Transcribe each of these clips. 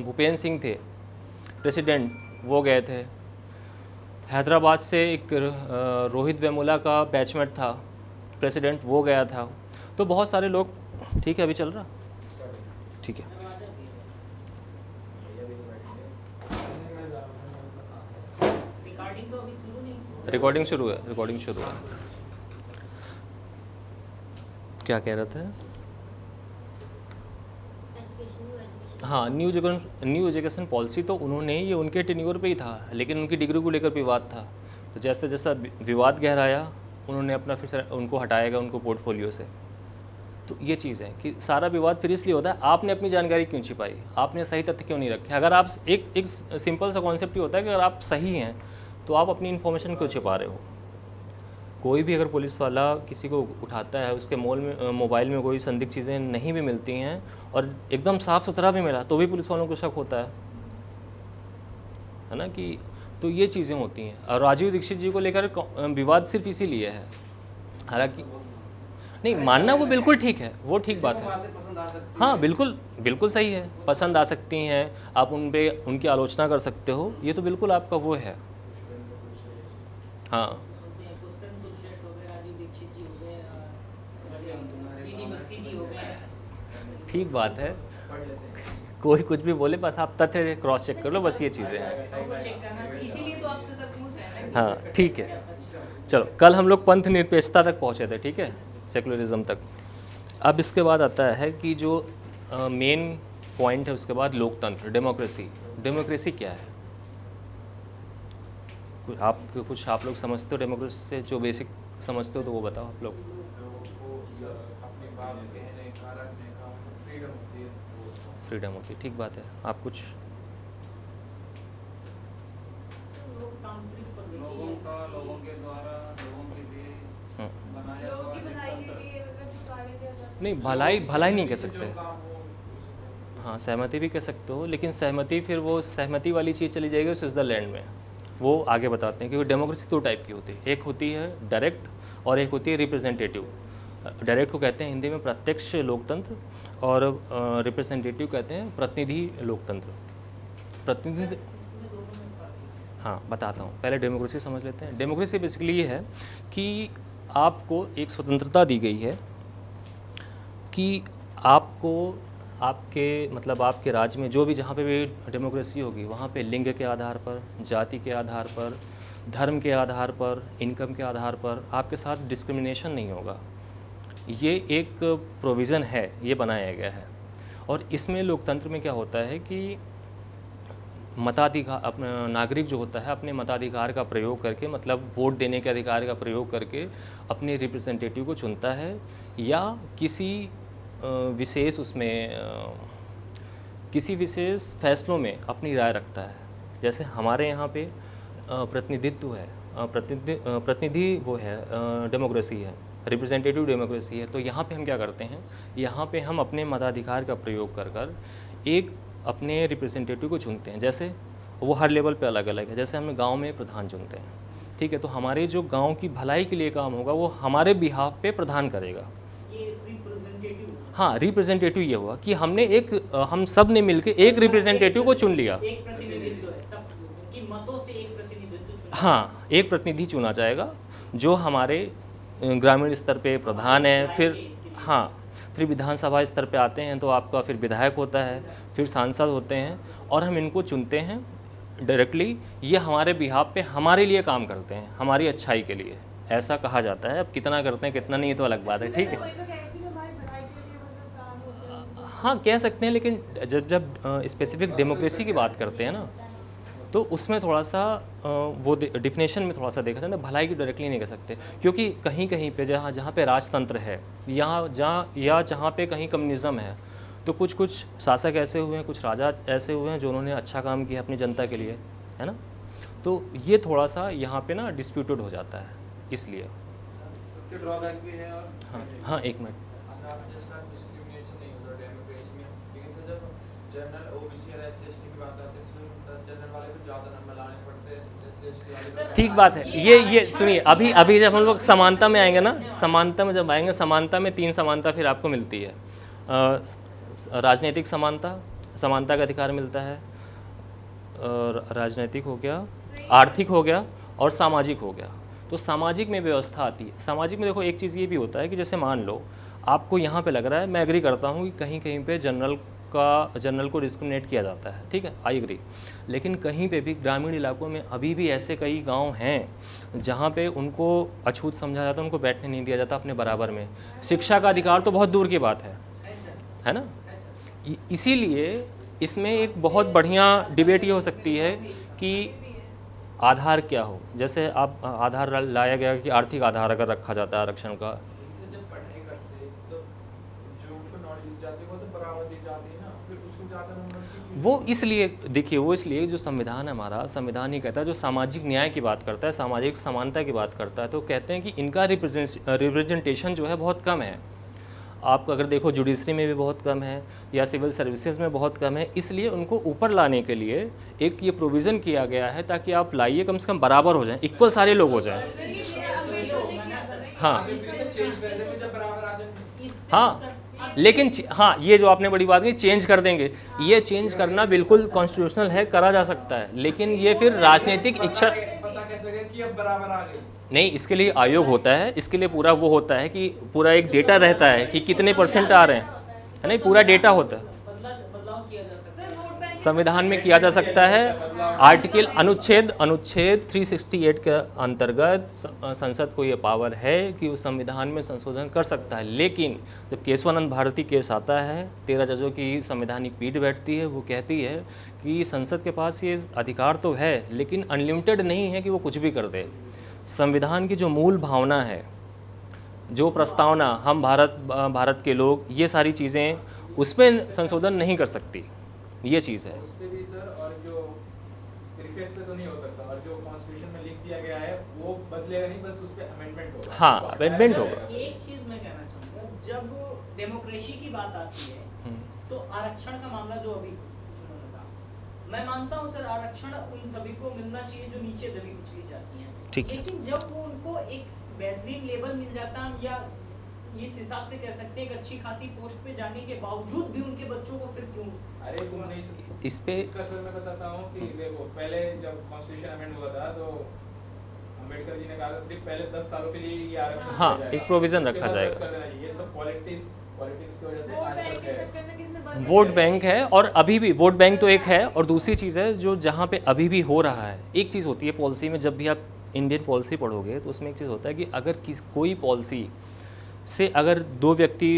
भूपेंद्र सिंह थे प्रेसिडेंट, वो गए थे। हैदराबाद से एक रोहित वेमुला का बैचमेट था प्रेसिडेंट, वो गया था। तो बहुत सारे लोग। ठीक है, अभी चल रहा, ठीक है। रिकॉर्डिंग शुरू है, रिकॉर्डिंग शुरू है। क्या कह रहे थे? हाँ, न्यू एजुकेशन पॉलिसी तो उन्होंने, ये उनके टेन्योर पे ही था, लेकिन उनकी डिग्री को लेकर विवाद था। तो जैसे जैसा विवाद गहराया, उन्होंने अपना फिर उनको हटाया गया उनको पोर्टफोलियो से। तो ये चीज़ है कि सारा विवाद फिर इसलिए होता है, आपने अपनी जानकारी क्यों छिपाई, आपने सही तथ्य क्यों नहीं रखे। अगर आप एक सिंपल सा कॉन्सेप्ट ही होता है कि अगर आप सही हैं तो आप अपनी इन्फॉर्मेशन क्यों छिपा रहे हो। कोई भी अगर पुलिस वाला किसी को उठाता है, उसके मोबाइल में कोई संदिग्ध चीज़ें नहीं भी मिलती हैं और एकदम साफ़ सुथरा भी मिला, तो भी पुलिस वालों को शक होता है ना कि। तो ये चीज़ें होती हैं। और राजीव दीक्षित जी को लेकर विवाद सिर्फ इसीलिए है, हालांकि नहीं मानना वो बिल्कुल ठीक है, वो ठीक बात है। हाँ बिल्कुल, बिल्कुल सही है, पसंद आ सकती हैं, आप उनकी आलोचना कर सकते हो, ये तो बिल्कुल आपका वो है। हाँ ठीक बात है, कोई कुछ भी बोले, बस आप तथ्य क्रॉस चेक कर लो, बस ये चीज़ें हैं। हाँ ठीक है, चलो। कल हम लोग पंथ निरपेक्षता तक पहुँचे थे, ठीक है, सेकुलरिज्म तक। अब इसके बाद आता है कि जो मेन पॉइंट है, उसके बाद लोकतंत्र, डेमोक्रेसी। डेमोक्रेसी क्या है? कुछ आप लोग समझते हो डेमोक्रेसी से, जो बेसिक समझते हो तो वो बताओ आप लोग। फ्रीडम होती है, ठीक बात है। आप कुछ? लोगों के द्वारा लोगों के लिए बनाया नहीं, भलाई नहीं कह सकते। हाँ, सहमति भी कह सकते हो, लेकिन सहमति फिर वो सहमति वाली चीज़ चली जाएगी स्विट्ज़रलैंड में, वो आगे बताते हैं। क्योंकि डेमोक्रेसी दो टाइप की होती है, एक होती है डायरेक्ट और एक होती है रिप्रेजेंटेटिव। डायरेक्ट को कहते हैं हिंदी में प्रत्यक्ष लोकतंत्र, और रिप्रेजेंटेटिव कहते हैं प्रतिनिधि लोकतंत्र। प्रतिनिधि, हाँ बताता हूँ, पहले डेमोक्रेसी समझ लेते हैं। डेमोक्रेसी बेसिकली ये है कि आपको एक स्वतंत्रता दी गई है कि आपको आपके राज्य में जो भी, जहाँ पे भी डेमोक्रेसी होगी, वहाँ पे लिंग के आधार पर, जाति के आधार पर, धर्म के आधार पर, इनकम के आधार पर आपके साथ डिस्क्रिमिनेशन नहीं होगा। ये एक प्रोविज़न है, ये बनाया गया है। और इसमें लोकतंत्र में क्या होता है कि मताधिकार, अपना नागरिक जो होता है अपने मताधिकार का प्रयोग करके, मतलब वोट देने के अधिकार का प्रयोग करके अपने रिप्रेजेंटेटिव को चुनता है, या किसी विशेष फैसलों में अपनी राय रखता है। जैसे हमारे यहाँ पे प्रतिनिधित्व है, प्रतिनिधि वो है, डेमोक्रेसी है, रिप्रेजेंटेटिव डेमोक्रेसी है। तो यहाँ पे हम क्या करते हैं, यहाँ पे हम अपने मताधिकार का प्रयोग कर एक अपने रिप्रेजेंटेटिव को चुनते हैं। जैसे वो हर लेवल पे अलग अलग है। जैसे हम गांव में प्रधान चुनते हैं, ठीक है, तो हमारे जो गांव की भलाई के लिए काम होगा वो हमारे बिहाफ पे प्रधान करेगा। हाँ, रिप्रेजेंटेटिव ये हुआ कि हम सब ने मिलकर एक रिप्रेजेंटेटिव को चुन लिया। हाँ, एक प्रतिनिधि चुना जाएगा जो हमारे ग्रामीण स्तर पे प्रधान है, फिर हाँ, फिर विधानसभा स्तर पे आते हैं तो आपका फिर विधायक होता है, फिर सांसद होते हैं, और हम इनको चुनते हैं डायरेक्टली। ये हमारे बिहाफ पे हमारे लिए काम करते हैं, हमारी अच्छाई के लिए, ऐसा कहा जाता है। अब कितना करते हैं कितना नहीं, तो अलग बात है, ठीक है। हाँ कह सकते हैं, लेकिन जब स्पेसिफिक डेमोक्रेसी की बात करते हैं ना, तो उसमें थोड़ा सा वो डिफिनेशन में थोड़ा सा देखा जाए ना, भलाई की डायरेक्टली नहीं कह सकते। क्योंकि कहीं कहीं पे जहाँ पे राजतंत्र है, जहाँ पे कहीं कम्युनिज़्म है, तो कुछ शासक ऐसे हुए हैं, कुछ राजा ऐसे हुए हैं जो उन्होंने अच्छा काम किया अपनी जनता के लिए, है ना। तो ये थोड़ा सा यहाँ पे ना डिस्प्यूटेड हो जाता है, इसलिए। हाँ एक मिनट। ठीक बात है, ये सुनिए, अभी जब हम लोग समानता में आएंगे ना, समानता में जब आएंगे, समानता में 3 समानता फिर आपको मिलती है। राजनीतिक समानता, समानता का अधिकार मिलता है, और राजनीतिक हो गया, आर्थिक हो गया और सामाजिक हो गया। तो सामाजिक में व्यवस्था आती है। सामाजिक में देखो एक चीज़ ये भी होता है कि जैसे मान लो आपको यहाँ पे लग रहा है, मैं एग्री करता हूँ कि कहीं कहीं पे जनरल को डिस्क्रिमिनेट किया जाता है, ठीक है, आई एग्री, लेकिन कहीं पे भी ग्रामीण इलाकों में अभी भी ऐसे कई गांव हैं जहाँ पे उनको अछूत समझा जाता है, उनको बैठने नहीं दिया जाता अपने बराबर में। शिक्षा का अधिकार तो बहुत दूर की बात है ना। इसीलिए इसमें एक बहुत बढ़िया डिबेट ये हो सकती है कि आधार क्या हो। जैसे आप आधार लाया गया कि आर्थिक आधार अगर रखा जाता है आरक्षण का, जब पढ़ाई करते तो जो उनको नॉलेज जाती है वो तो बराबर दी जाती है ना, फिर उसको ज़्यादा नंबर की वो इसलिए देखिए, वो इसलिए जो संविधान है हमारा, संविधान ही कहता है, जो सामाजिक न्याय की बात करता है, सामाजिक समानता की बात करता है, तो कहते हैं कि इनका रिप्रेजेंटेशन जो है बहुत कम है। आप अगर देखो जुडिशरी में भी बहुत कम है या सिविल सर्विसेज में बहुत कम है, इसलिए उनको ऊपर लाने के लिए एक ये प्रोविज़न किया गया है ताकि आप लाइए कम से कम बराबर हो जाएं, इक्वल सारे लोग हो जाएं। हाँ हाँ, लेकिन हाँ, ये जो आपने बड़ी बात की चेंज कर देंगे, ये चेंज करना बिल्कुल कॉन्स्टिट्यूशनल है, करा जा सकता है, लेकिन ये फिर राजनीतिक इच्छा पता कैसे लगे कि अब बराबर आ गए। नहीं, इसके लिए आयोग होता है, इसके लिए पूरा वो होता है कि पूरा एक डेटा रहता है कि कितने % आ रहे हैं, है नहीं, पूरा डेटा होता है। बदलाव किया जा सकता है, संविधान में किया जा सकता है। आर्टिकल अनुच्छेद 368 के अंतर्गत संसद को ये पावर है कि उस संविधान में संशोधन कर सकता है। लेकिन जब केशवानंद भारती केस आता है, 13 जजों की संवैधानिक पीठ बैठती है, वो कहती है कि संसद के पास ये अधिकार तो है लेकिन अनलिमिटेड नहीं है कि वो कुछ भी कर दे। संविधान की जो मूल भावना है, जो प्रस्तावना, हम भारत के लोग, ये सारी चीज़ें उसमें संशोधन नहीं कर सकती, ये चीज़ है। उस पे भी सर, और जो प्रीफेस पे तो नहीं हो सकता, और जो कॉन्स्टिट्यूशन में लिख दिया गया है वो बदलेगा नहीं, बस उस पे अमेंडमेंट होगा। हाँ, अमेंडमेंट होगा। एक चीज मैं कहना चाहूंगा, जब डेमोक्रेसी की बात आती है तो आरक्षण का मामला जो अभी उन्होंने कहा, मैं मानता हूँ सर, आरक्षण उन सभी को मिलना चाहिए जो नीचे दबी कुचली जाती हैं, ठीक है। लेकिन जब वो उनको एक बेहतरीन लेवल मिल जाता है, या इस हिसाब से कह सकते हैं एक अच्छी खासी पोस्ट पे जाने के बावजूद भी उनके बच्चों को फिर क्यों? अरे तुम नहीं, इस पे इसका सर मैं बताता हूँ कि देखो, पहले जब कॉन्स्टिट्यूशन अमेंड हुआ था तो अम्बेडकर जी ने कहा था सिर्फ पहले 10 सालों के लिए ये आरक्षण हाँ, दिया जाएगा, एक प्रोविजन उसके रखा बाद जाएगा। कर देना चाहिए। ये सब पॉलिटिक्स की वजह से आज तक है। वोट बैंक है, और अभी भी वोट बैंक तो एक है, और दूसरी चीज़ है जो जहाँ पे अभी भी हो रहा है। एक चीज़ होती है पॉलिसी में, जब भी आप इंडियन पॉलिसी पढ़ोगे तो उसमें एक चीज़ होता है कि अगर कोई पॉलिसी से अगर 2 व्यक्ति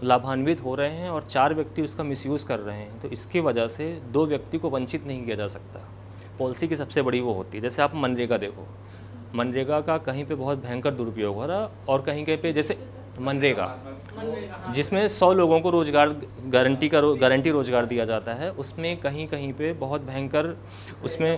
लाभान्वित हो रहे हैं और 4 व्यक्ति उसका मिसयूज़ कर रहे हैं, तो इसकी वजह से 2 व्यक्ति को वंचित नहीं किया जा सकता। पॉलिसी की सबसे बड़ी वो होती है। जैसे आप मनरेगा देखो, मनरेगा का कहीं पे बहुत भयंकर दुरुपयोग हो रहा, और कहीं कहीं पे जैसे मनरेगा, जिसमें 100 लोगों को रोजगार गारंटी रोजगार दिया जाता है, उसमें कहीं कहीं पे बहुत भयंकर उसमें।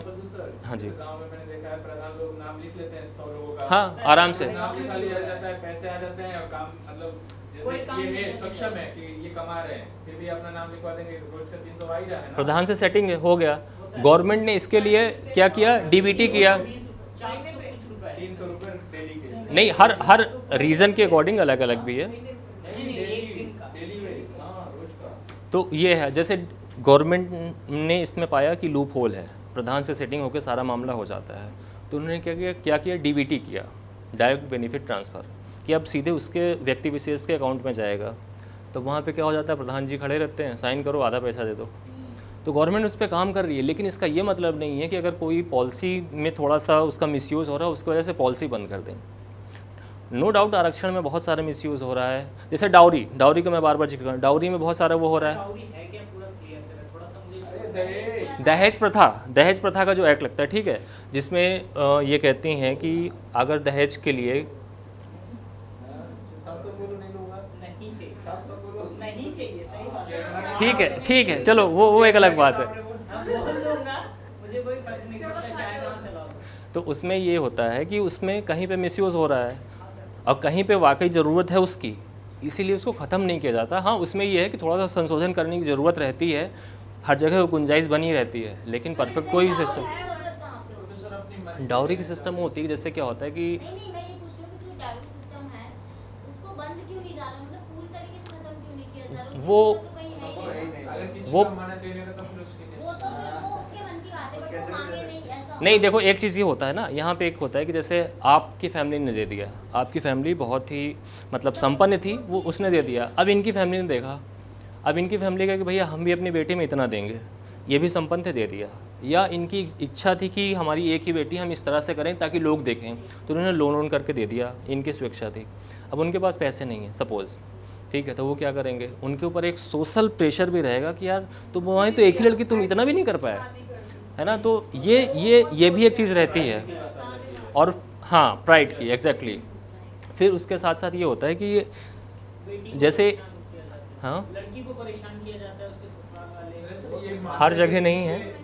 हाँ जी, गांव में मैंने देखा है, प्रधान लोग नाम लिख लेते हैं 100 लोगों का, हाँ, आराम से नाम लिखा लिया जाता है, पैसे आ जाते हैं, और काम मतलब जैसे ये है सक्षम है कि ये कमा रहे हैं, फिर भी अपना नाम लिखवा देंगे, रोज का 300 आ ही रहा है ना। प्रधान से सेटिंग हो गया। गवर्नमेंट ने इसके लिए क्या किया, डीबीटी किया। 300 रुपये डेली के, नहीं, हर रीजन के अकॉर्डिंग अलग अलग भी है। डेली में, हाँ, रोज का। तो ये है, जैसे गवर्नमेंट ने इसमें पाया कि लूप होल है, प्रधान से सेटिंग होकर सारा मामला हो जाता है, तो उन्होंने क्या किया, डीबीटी किया, डायरेक्ट बेनिफिट ट्रांसफ़र, कि अब सीधे उसके व्यक्ति विशेष के अकाउंट में जाएगा। तो वहाँ पे क्या हो जाता है, प्रधान जी खड़े रहते हैं, साइन करो, आधा पैसा दे दो। तो गवर्नमेंट उस पर काम कर रही है, लेकिन इसका ये मतलब नहीं है कि अगर कोई पॉलिसी में थोड़ा सा उसका मिसयूज़ हो रहा है उसकी वजह से पॉलिसी बंद कर दें। नो डाउट आरक्षण में बहुत सारा मिसयूज़ हो रहा है। जैसे डाउरी का मैं बार बार जिक्र करूँ, डाउरी में बहुत सारा वो हो रहा है। दहेज प्रथा का जो एक्ट लगता है, ठीक है, जिसमें ये कहती हैं कि अगर दहेज के लिए ठीक है, चलो वो एक अलग बात है। तो उसमें ये होता है कि उसमें कहीं पे मिसयूज़ हो रहा है और कहीं पे वाकई ज़रूरत है उसकी, इसीलिए उसको ख़त्म नहीं किया जाता। हाँ, उसमें ये है कि थोड़ा सा संशोधन करने की ज़रूरत रहती है, हर जगह गुंजाइश बनी रहती है, लेकिन परफेक्ट कोई भी सिस्टम, डाउरी की सिस्टम होती है। जैसे क्या होता है कि वो अगर किसी वो का मन है देने का तो फिर उसके वो तो फिर वो उसके मन की बात है, बट वो मांगे नहीं, ऐसा नहीं, देखो एक चीज़ ये होता है ना, यहाँ पे एक होता है कि जैसे आपकी फैमिली ने दे दिया, आपकी फैमिली बहुत ही मतलब संपन्न थी, वो उसने दे दिया। अब इनकी फैमिली ने देखा, अब इनकी फैमिली का कि भैया हम भी अपनी बेटी में इतना देंगे, ये भी संपन्न थे, दे दिया। या इनकी इच्छा थी कि हमारी एक ही बेटी, हम इस तरह से करें ताकि लोग देखें, तो उन्होंने लोन वोन करके दे दिया, इनकी स्वेच्छा थी। अब उनके पास पैसे नहीं है सपोज़, ठीक है, तो वो क्या करेंगे, उनके ऊपर एक सोशल प्रेशर भी रहेगा कि यार तुम वहीं तो एक ही लड़की, तुम इतना भी नहीं कर पाए, है ना। तो ये भी एक चीज़ रहती है। और हाँ, प्राइड की एग्जैक्टली। फिर उसके साथ साथ ये होता है कि बेटी को जैसे परेशान किया जाता है, हाँ, लड़की को परेशान किया जाता है उसके ससुराल वाले। ये मानते हर हैं जगह कि नहीं है। जिसे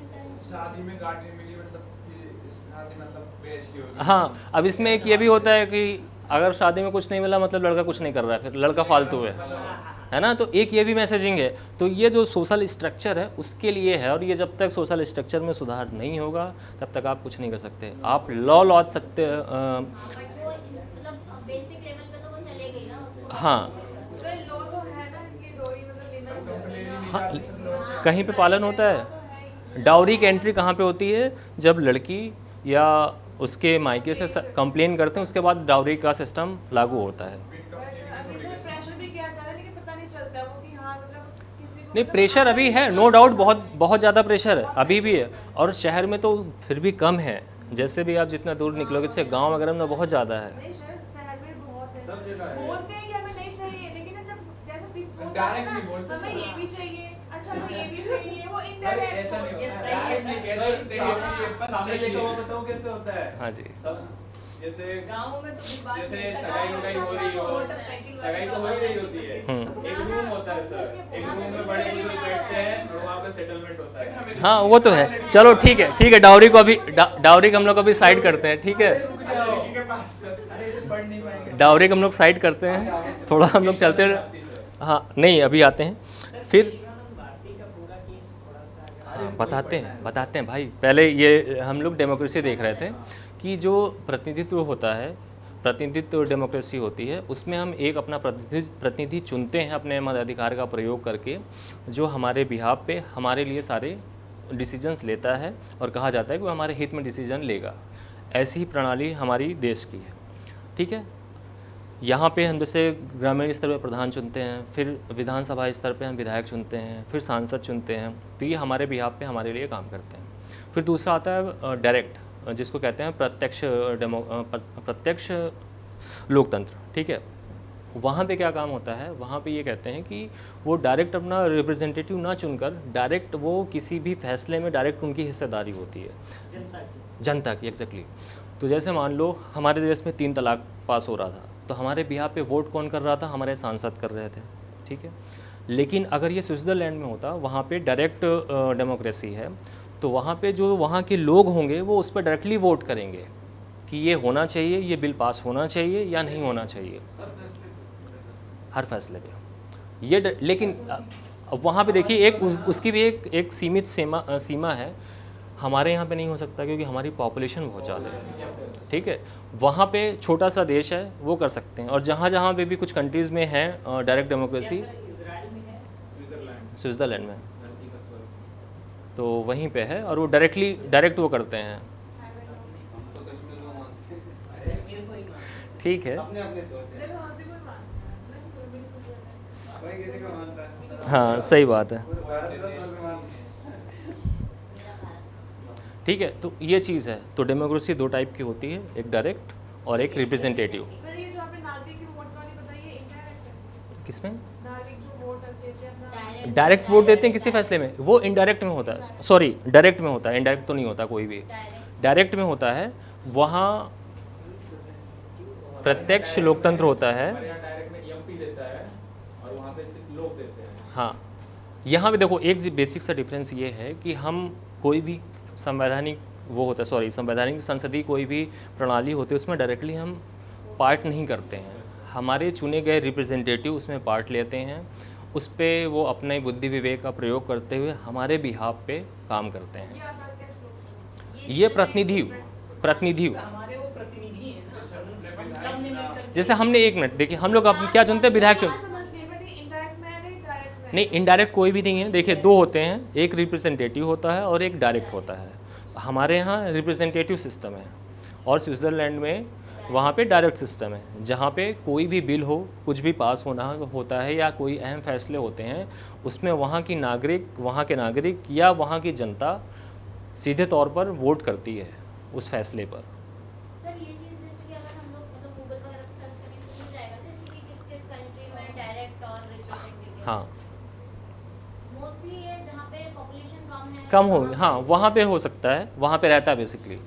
शादी में गाड़ी नहीं मिली मतलब फिर शादी मतलब बेच की होगी। हाँ, अब इसमें एक ये भी होता है कि अगर शादी में कुछ नहीं मिला मतलब लड़का कुछ नहीं कर रहा है, फिर लड़का फालतू है ना। तो एक ये भी मैसेजिंग है। तो ये जो सोशल स्ट्रक्चर है उसके लिए है, और ये जब तक सोशल स्ट्रक्चर में सुधार नहीं होगा तब तक आप कुछ नहीं कर सकते। आप लॉ लॉज सकते बट वो मतलब बेसिक लेवल पे तो वो चले गई ना उसको। हाँ, सर लो तो है ना, इसकी डोरी मतलब लेना हाँ, कहीं पे पालन होता है। डाउरी की एंट्री कहाँ पे होती है, जब लड़की या उसके मायके से कंप्लेन करते हैं, उसके बाद डाउरी का सिस्टम लागू होता है। अभी सर प्रेशर भी किया जा रहा है, लेकिन पता नहीं चलता वो कि हाँ मतलब किसी को नहीं, मतलब प्रेशर अभी है, नो डाउट, बहुत बहुत ज़्यादा प्रेशर है अभी भी है। और शहर में तो फिर भी कम है, जैसे भी आप जितना दूर निकलोगे, जैसे गाँव वगैरह में बहुत ज़्यादा है। नहीं शहर में बहुत है, सब जगह है। बोलते हैं कि हमें नहीं चाहिए, लेकिन ना जब जैसे फिक्स होता है डायरेक्ट ना, नहीं बोलते हमें सर। ये भी चाहिए, अच्छा हमें ये भी चाहिए, वो सर इनडायरेक्ट ऐसा नहीं ये होता सही है, है। सही है। सर, सामने देखा हुआ बताऊं कैसे होता है। हाँ जी। सब जैसे गाँव में तो भी बात जैसे नहीं करता, सगाई गाँव वगाई में हो तो रही हो, मोटरसाइकिल सगाई तो हो ही रही होती है, एक रूम होता है सर, एक रूम में बड़े बुजुर्ग बैठते हैं और वहाँ पे सेटलमेंट होता है। हाँ, वो तो है। चलो ठीक है, ठीक है, डाउरी को अभी डाउरी को हम लोग अभी साइड करते हैं, ठीक है। लड़की के पास अरे इसे पढ़ नहीं पाएंगे। डाउरी को हम लोग साइड करते हैं, थोड़ा हम लोग चलते हैं। हाँ, नहीं अभी आते हैं फिर। शिवानंद भारती का पूरा केस थोड़ा सा हाँ, बताते हैं भाई। पहले ये हम लोग डेमोक्रेसी देख रहे थे कि जो प्रतिनिधित्व होता है, प्रतिनिधित्व डेमोक्रेसी होती है, उसमें हम एक अपना प्रतिनिधि चुनते हैं अपने मताधिकार का प्रयोग करके, जो हमारे बिहाफ पे हमारे लिए सारे डिसीजंस लेता है और कहा जाता है कि वो हमारे हित में डिसीजन लेगा। ऐसी ही प्रणाली हमारी देश की है, ठीक है। यहाँ पे हम जैसे ग्रामीण स्तर पर प्रधान चुनते हैं, फिर विधानसभा स्तर पे हम विधायक चुनते हैं, फिर सांसद चुनते हैं, तो ये हमारे बिहाफ पे हमारे लिए काम करते हैं। फिर दूसरा आता है डायरेक्ट, जिसको कहते हैं प्रत्यक्ष लोकतंत्र, ठीक है। वहाँ पे क्या काम होता है, वहाँ पे ये कहते हैं कि वो डायरेक्ट अपना रिप्रेजेंटेटिव ना चुनकर डायरेक्ट वो किसी भी फैसले में डायरेक्ट उनकी हिस्सेदारी होती है जनता की एग्जैक्टली। तो जैसे मान लो हमारे देश में 3 तलाक पास हो रहा था, तो हमारे बिहाफ पे वोट कौन कर रहा था, हमारे सांसद कर रहे थे, ठीक है। लेकिन अगर ये स्विट्ज़रलैंड में होता, वहाँ पे डायरेक्ट डेमोक्रेसी है, तो वहाँ पे जो वहाँ के लोग होंगे वो उस पर डायरेक्टली वोट करेंगे कि ये होना चाहिए, ये बिल पास होना चाहिए या नहीं होना चाहिए, हर फैसले पे ये। लेकिन वहाँ पे देखिए एक उसकी भी एक सीमित सीमा है। हमारे यहाँ पे नहीं हो सकता क्योंकि हमारी पॉपुलेशन बहुत ज़्यादा है, ठीक है। वहाँ पे छोटा सा देश है, वो कर सकते हैं। और जहाँ पे भी कुछ कंट्रीज़ में है डायरेक्ट डेमोक्रेसी, इजराइल में है, स्विट्ज़रलैंड में, धरती का स्वर्ग। तो वहीं पे है और वो डायरेक्ट वो करते हैं, कश्मीर को ही मानते हैं। ठीक है। अपने अपने सोच है, मैं हंसी को मानता है, मैं भी सोच कोई किसी को मानता है। हाँ, सही बात है, पूरे भारत का स्वर्ग मानते हैं। ठीक है। तो ये चीज़ है। तो डेमोक्रेसी 2 टाइप की होती है, एक डायरेक्ट और एक रिप्रेजेंटेटिव। सर ये जो आपने नागरिक की वोट वाली बताई है, इनडायरेक्ट है। किसमें नागरिक जो वोट देते हैं अपना, डायरेक्ट वोट देते हैं किसी फैसले में, वो इनडायरेक्ट में होता है, सॉरी डायरेक्ट में होता है, इनडायरेक्ट तो नहीं होता कोई भी। डायरेक्ट में होता है, वहाँ प्रत्यक्ष लोकतंत्र होता है। हमारे यहाँ डायरेक्ट में एमपी देता है और वहाँ पे सिर्फ लोग देते हैं। हाँ, यहाँ पे देखो एक बेसिक सा डिफरेंस ये है कि हम कोई भी संवैधानिक वो होता है, सॉरी संवैधानिक संसदीय कोई भी प्रणाली होती है, उसमें डायरेक्टली हम पार्ट नहीं करते हैं। हमारे चुने गए रिप्रेजेंटेटिव उसमें पार्ट लेते हैं, उस पर वो अपने बुद्धि विवेक का प्रयोग करते हुए हमारे बिहाफ पे काम करते हैं। ये आपका अध्यक्ष लोग। ये प्रतिनिधि हमारे वो प्रतिनिधि हैं ना, हम सब ने मिलकर जैसे हमने 1 मिनट देखिए, हम लोग अब क्या चुनते हैं, विधायक चुनते समझ गए, बट ये इनडायरेक्ट में है नहीं डायरेक्ट में नहीं, इनडायरेक्ट कोई भी नहीं है। देखिए, दो होते हैं, एक रिप्रेजेंटेटिव होता है और एक डायरेक्ट होता है। हमारे यहाँ रिप्रेजेंटेटिव सिस्टम है और स्विट्ज़रलैंड में वहाँ पे डायरेक्ट सिस्टम है, जहाँ पे कोई भी बिल हो, कुछ भी पास होना होता है या कोई अहम फैसले होते हैं, उसमें वहाँ के नागरिक या वहाँ की जनता सीधे तौर पर वोट करती है उस फैसले पर। सर ये चीज़ जैसे कि अगर हम लोग मतलब गूगल वगैरह पे सर्च करें तो मिल जाएगा, जैसे कि किस किस कंट्री में डायरेक्ट और रिप्रेजेंटेटिव। हाँ, मोस्टली ये जहाँ पे पॉपुलेशन कम हो, हाँ वहाँ पे हो सकता है, वहाँ पे रहता है बेसिकली,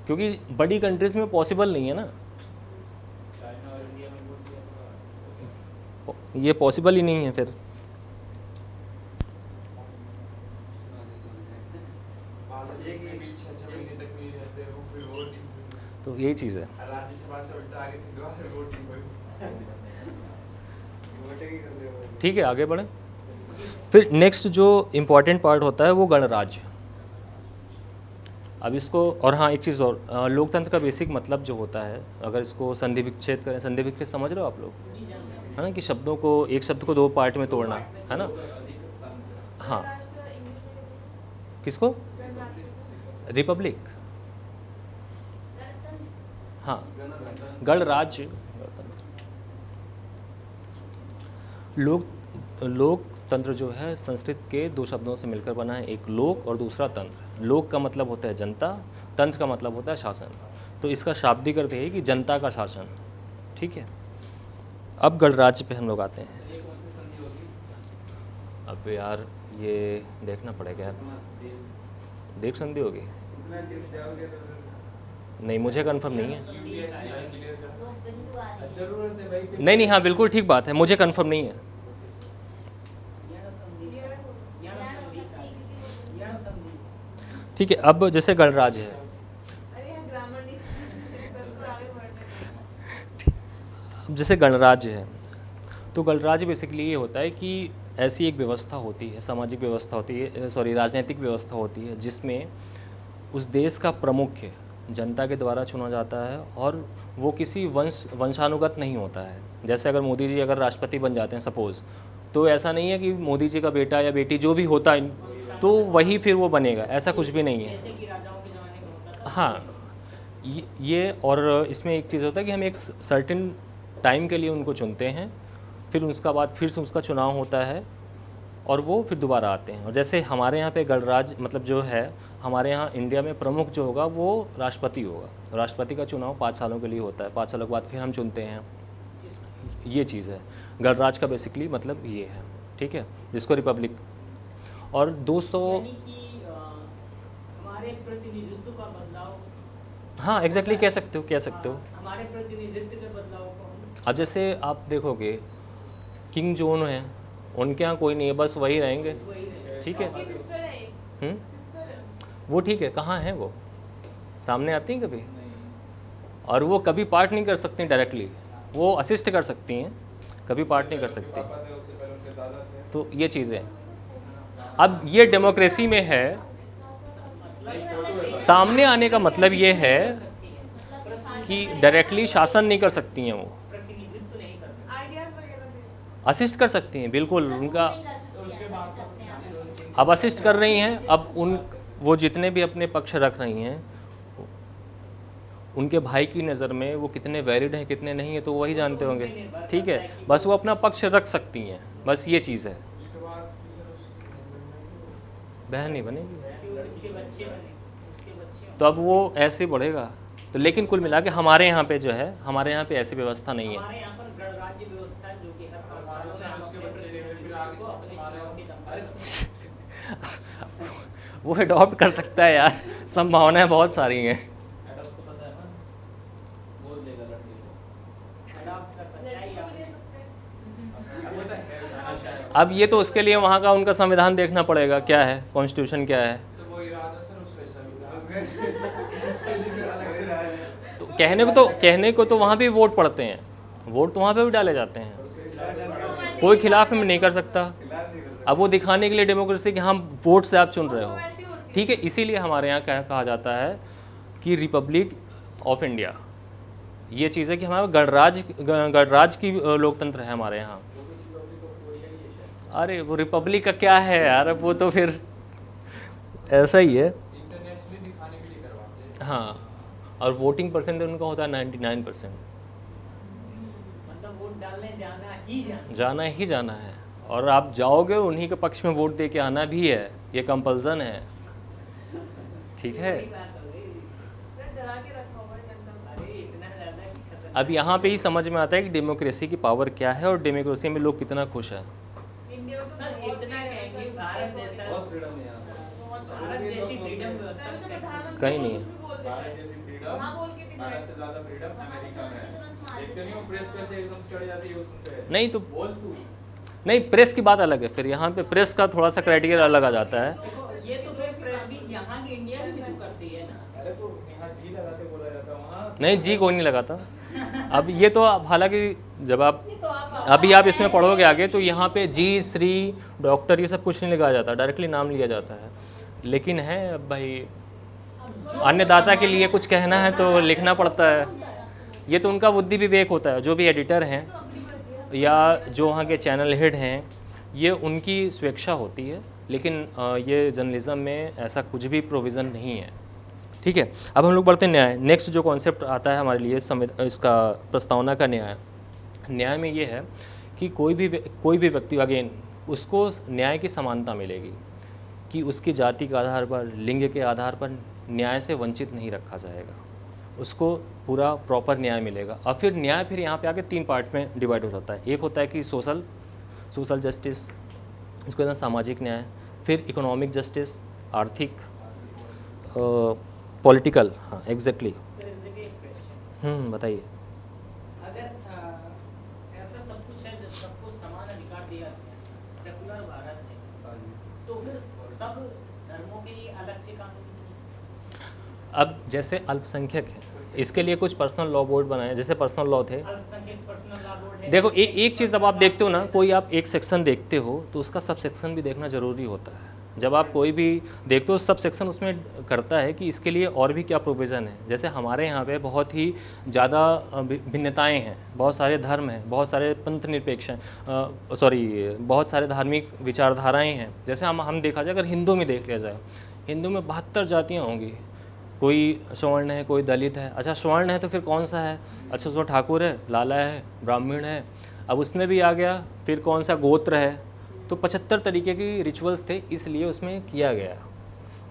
क्योंकि बड़ी कंट्रीज़ में पॉसिबल नहीं है ना, चाइना और इंडिया में वोट दिया तो ये पॉसिबल ही नहीं है फिर। बालाजी के बीच 6 महीने तक नहीं रहते वो, फिर वोटिंग, तो यही चीज़ है। राज्यसभा से उल्टा आगे फिर दोबारा वोटिंग हुई। वोटिंग ही कर दे। ठीक है, आगे बढ़ें। फिर नेक्स्ट जो इम्पॉर्टेंट पार्ट होता है वो गणराज्य। अब इसको, और हाँ एक चीज़ और, लोकतंत्र का बेसिक मतलब जो होता है, अगर इसको संधि विच्छेद करें, संधि विच्छेद समझ रहे हो आप लोग, है ना, कि शब्दों को, एक शब्द को दो पार्ट में तोड़ना, है ना। हाँ, किसको? रिपब्लिक, हाँ, गणराज्य, लोकतंत्र जो है संस्कृत के दो शब्दों से मिलकर बना है, एक लोक और दूसरा तंत्र। लोक का मतलब होता है जनता, तंत्र का मतलब होता है शासन। तो इसका शाब्दिक अर्थ है कि जनता का शासन। ठीक है, अब गणराज्य पे हम लोग आते हैं। ये कौन सी संधि होगी? अब यार ये देखना पड़ेगा यार, देव संधि होगी, इतना डिप जाओगे तो नहीं मुझे कंफर्म नहीं है। यूपीएससी क्लियर कर। वो बिंदु आ रही है। जरूरत है भाई फिर- नहीं नहीं, हाँ बिल्कुल ठीक बात है, मुझे कंफर्म नहीं है। यण संधि ज्ञान हो सकती है क्योंकि वो यण संधि। ठीक है, अब जैसे गणराज्य है, अरे यहाँ ग्रामर नहीं तो आगे बढ़ने। अब जैसे गणराज्य है, तो गणराज्य बेसिकली ये होता है कि ऐसी एक व्यवस्था होती है, सामाजिक व्यवस्था होती है, राजनीतिक व्यवस्था होती है, जिसमें उस देश का प्रमुख जनता के द्वारा चुना जाता है और वो किसी वंशानुगत नहीं होता है। जैसे अगर मोदी जी अगर राष्ट्रपति बन जाते हैं सपोज़, तो ऐसा नहीं है कि मोदी जी का बेटा या बेटी जो भी होता है तो वही फिर वो बनेगा, ऐसा कुछ भी नहीं है। जैसे कि राजाओं के ज़माने में होता था। हाँ, ये और इसमें एक चीज़ होता है कि हम एक सर्टेन टाइम के लिए उनको चुनते हैं, फिर उसका बाद फिर से उसका चुनाव होता है और वो फिर दोबारा आते हैं। और जैसे हमारे यहाँ पे गणराज्य मतलब जो है, हमारे यहाँ इंडिया में प्रमुख जो होगा वो राष्ट्रपति होगा। राष्ट्रपति का चुनाव 5 सालों के लिए होता है, 5 सालों के बाद फिर हम चुनते हैं। ये चीज़ है गणराज्य का बेसिकली मतलब ये है। ठीक है, जिसको रिपब्लिक। और दोस्तों, यानी कि हमारे प्रतिनिधित्व का बदलाव, हाँ एग्जैक्टली कह सकते हो। हमारे प्रतिनिधित्व के बदलाव को हम अब जैसे आप देखोगे किंग जोन है, उनके यहाँ कोई नहीं है, बस वही रहेंगे। वही रहे। ठीक है, उनकी सिस्टर है एक, हम्म, सिस्टर है। वो ठीक है, कहाँ है वो, सामने आती हैं कभी? नहीं। और वो कभी पार्ट नहीं कर सकती डायरेक्टली, वो असिस्ट कर सकती हैं, कभी पार्ट नहीं कर उनके सकती। पापा थे, उससे पहले उनके दादा थे। तो ये चीज़ें, अब ये डेमोक्रेसी में है, सामने आने का मतलब ये है कि डायरेक्टली शासन नहीं कर सकती हैं, वो प्रतिनिधित्व नहीं कर सकते। आइडियाज वगैरह दे। असिस्ट कर सकती हैं, बिल्कुल उनका। नहीं कर सकते हैं। अब असिस्ट कर रही हैं, अब वो जितने भी अपने पक्ष रख रही हैं, उनके भाई की नज़र में वो कितने वैलिड हैं कितने नहीं है तो वही जानते होंगे। ठीक है, बस वो अपना पक्ष रख सकती हैं, बस ये चीज़ है। उसके बाद फिर सर उसकी बहन नहीं बनेगी क्यों? उसके बच्चे बने, उसके बच्चे। तो अब वो ऐसे बढ़ेगा। तो लेकिन कुल मिला के हमारे यहाँ पे जो है, हमारे यहाँ पे ऐसी व्यवस्था नहीं है। हमारे यहाँ पर गणराज्य व्यवस्था है जो कि हर 5 सालों में हम उसके अपने बच्चे ले गए, फिर आगे को अपने चुनाव के दम पर वो अडॉप्ट कर सकता है यार, संभावनाएं बहुत सारी हैं। एडॉप्ट को पता है ना, गोद लेगा लड़के को। अडॉप्ट कर सकता है या लड़की को ले सकते हैं। अब ये तो उसके लिए वहाँ का उनका संविधान देखना पड़ेगा, क्या है कॉन्स्टिट्यूशन क्या है। तो वो इरादा सर उसका संविधान अलग से राज है। तो कहने को तो वहाँ भी वोट पड़ते हैं, वोट तो वहाँ पे भी डाले जाते हैं, कोई खिलाफ में नहीं कर सकता। खिलाफ नहीं कर सकते। अब वो दिखाने के लिए डेमोक्रेसी कि हम वोट से आप चुन रहे हो। ठीक है, इसीलिए हमारे यहाँ क्या कहा जाता है कि रिपब्लिक ऑफ इंडिया। ये चीज़ है कि हमारा गणराज्य की लोकतंत्र है हमारे यहाँ। अरे वो रिपब्लिक का क्या है यार, वो तो फिर ऐसा ही है। इंटरनेशनली दिखाने के लिए करवाते हैं। हाँ, और वोटिंग परसेंट उनका होता है 99%। मतलब वोट डालने जाना ही जाना। जाना ही जाना है, और आप जाओगे उन्हीं के पक्ष में वोट दे के आना भी है, ये कंपल्सन है। ठीक है, वही बात हो गई। फिर डरा के रखा हुआ है जनता को। अरे इतना ज़्यादा कि खतरनाक। अब यहाँ पे ही समझ में आता है कि डेमोक्रेसी की पावर क्या है और डेमोक्रेसी में लोग कितना खुश हैं। इंडिया में तो सर बहुत इतना freedom है, कहेंगे सर, भारत जैसा बहुत फ्रीडम है यहाँ पे। बहुत भारत जैसी फ्रीडम मैं व्यवस्था तो कहीं प्रधानमंत्री कहीं को नहीं कुछ भी बोल देता भारत है। जैसी फ्रीडम, हाँ, बोल के दिखाए। भारत से ज्यादा फ्रीडम अमेरिका में है। देखते नहीं हो प्रेस कैसे एकदम चढ़ जाती है उसमें। नहीं तो बोल तू। नहीं, प्रेस की बात अलग है, फिर यहाँ पे प्रेस का थोड़ा सा क्राइटेरिया अलग आ जाता है। देखो ये तो कोई प्रेस भी यहाँ की इंडिया की भी तो करती है ना। अरे तो यहाँ जी लगा के बोला जाता है, वहाँ नहीं, जी कोई नहीं लगाता। अब ये तो हालांकि जब आप ये तो आप अभी आप इसमें पढ़ोगे आगे तो यहाँ पे जी, श्री, डॉक्टर ये सब कुछ नहीं लगाया जाता, डायरेक्टली नाम लिया जाता है। लेकिन है अब भाई, अन्नदाता के लिए कुछ कहना है तो लिखना पड़ता है। ये तो उनका बुद्धि विवेक होता है, जो भी एडिटर हैं या जो वहाँ के चैनल हेड हैं, ये उनकी स्वेच्छा होती है। लेकिन ये जर्नलिज्म में ऐसा कुछ भी प्रोविज़न नहीं है। ठीक है, अब हम लोग बढ़ते हैं न्याय। नेक्स्ट जो कॉन्सेप्ट आता है हमारे लिए इसका प्रस्तावना का न्याय। न्याय में ये है कि कोई भी व्यक्ति, अगेन उसको न्याय की समानता मिलेगी कि उसकी जाति के आधार पर, लिंग के आधार पर न्याय से वंचित नहीं रखा जाएगा, उसको पूरा प्रॉपर न्याय मिलेगा। और फिर न्याय फिर यहाँ पे आके 3 पार्ट में डिवाइड हो जाता है। एक होता है कि सोशल जस्टिस, इसको कहते हैं सामाजिक न्याय। फिर इकोनॉमिक जस्टिस, आर्थिक, पॉलिटिकल। हाँ एग्जैक्टली। सर इस जगह एक क्वेश्चन, बताइए। अगर ऐसा सब कुछ है जब सबको समान अधिकार दिया गया, सेकुलर भारत है, तो फिर सब धर्मों के लिए अलग से कानून क्यों? अब जैसे अल्पसंख्यक है, इसके लिए कुछ पर्सनल लॉ बोर्ड बनाए, जैसे पर्सनल लॉ थे। अल्पसंख्यक पर्सनल लॉ बोर्ड है। देखो एक चीज़, अब आप देखते हो ना, कोई आप एक सेक्शन देखते हो तो उसका सब सेक्शन भी देखना ज़रूरी होता है। जब आप कोई भी देखते हो सब सेक्शन उसमें करता है कि इसके लिए और भी क्या प्रोविज़न है। जैसे हमारे यहाँ पे बहुत ही ज़्यादा भिन्नताएं हैं, बहुत सारे धर्म हैं, बहुत सारे पंथ निरपेक्ष हैं, बहुत सारे धार्मिक विचारधाराएं हैं। जैसे हम देखा जाए, अगर हिंदू में देख लिया जाए, हिंदू में 72 जातियाँ होंगी। कोई स्वर्ण है, कोई दलित है। अच्छा स्वर्ण है तो फिर कौन सा है? अच्छा उसमें ठाकुर है, लाला है, ब्राह्मण है। अब उसमें भी आ गया फिर कौन सा गोत्र है। तो 75 तरीके की रिचुअल्स थे, इसलिए उसमें किया गया,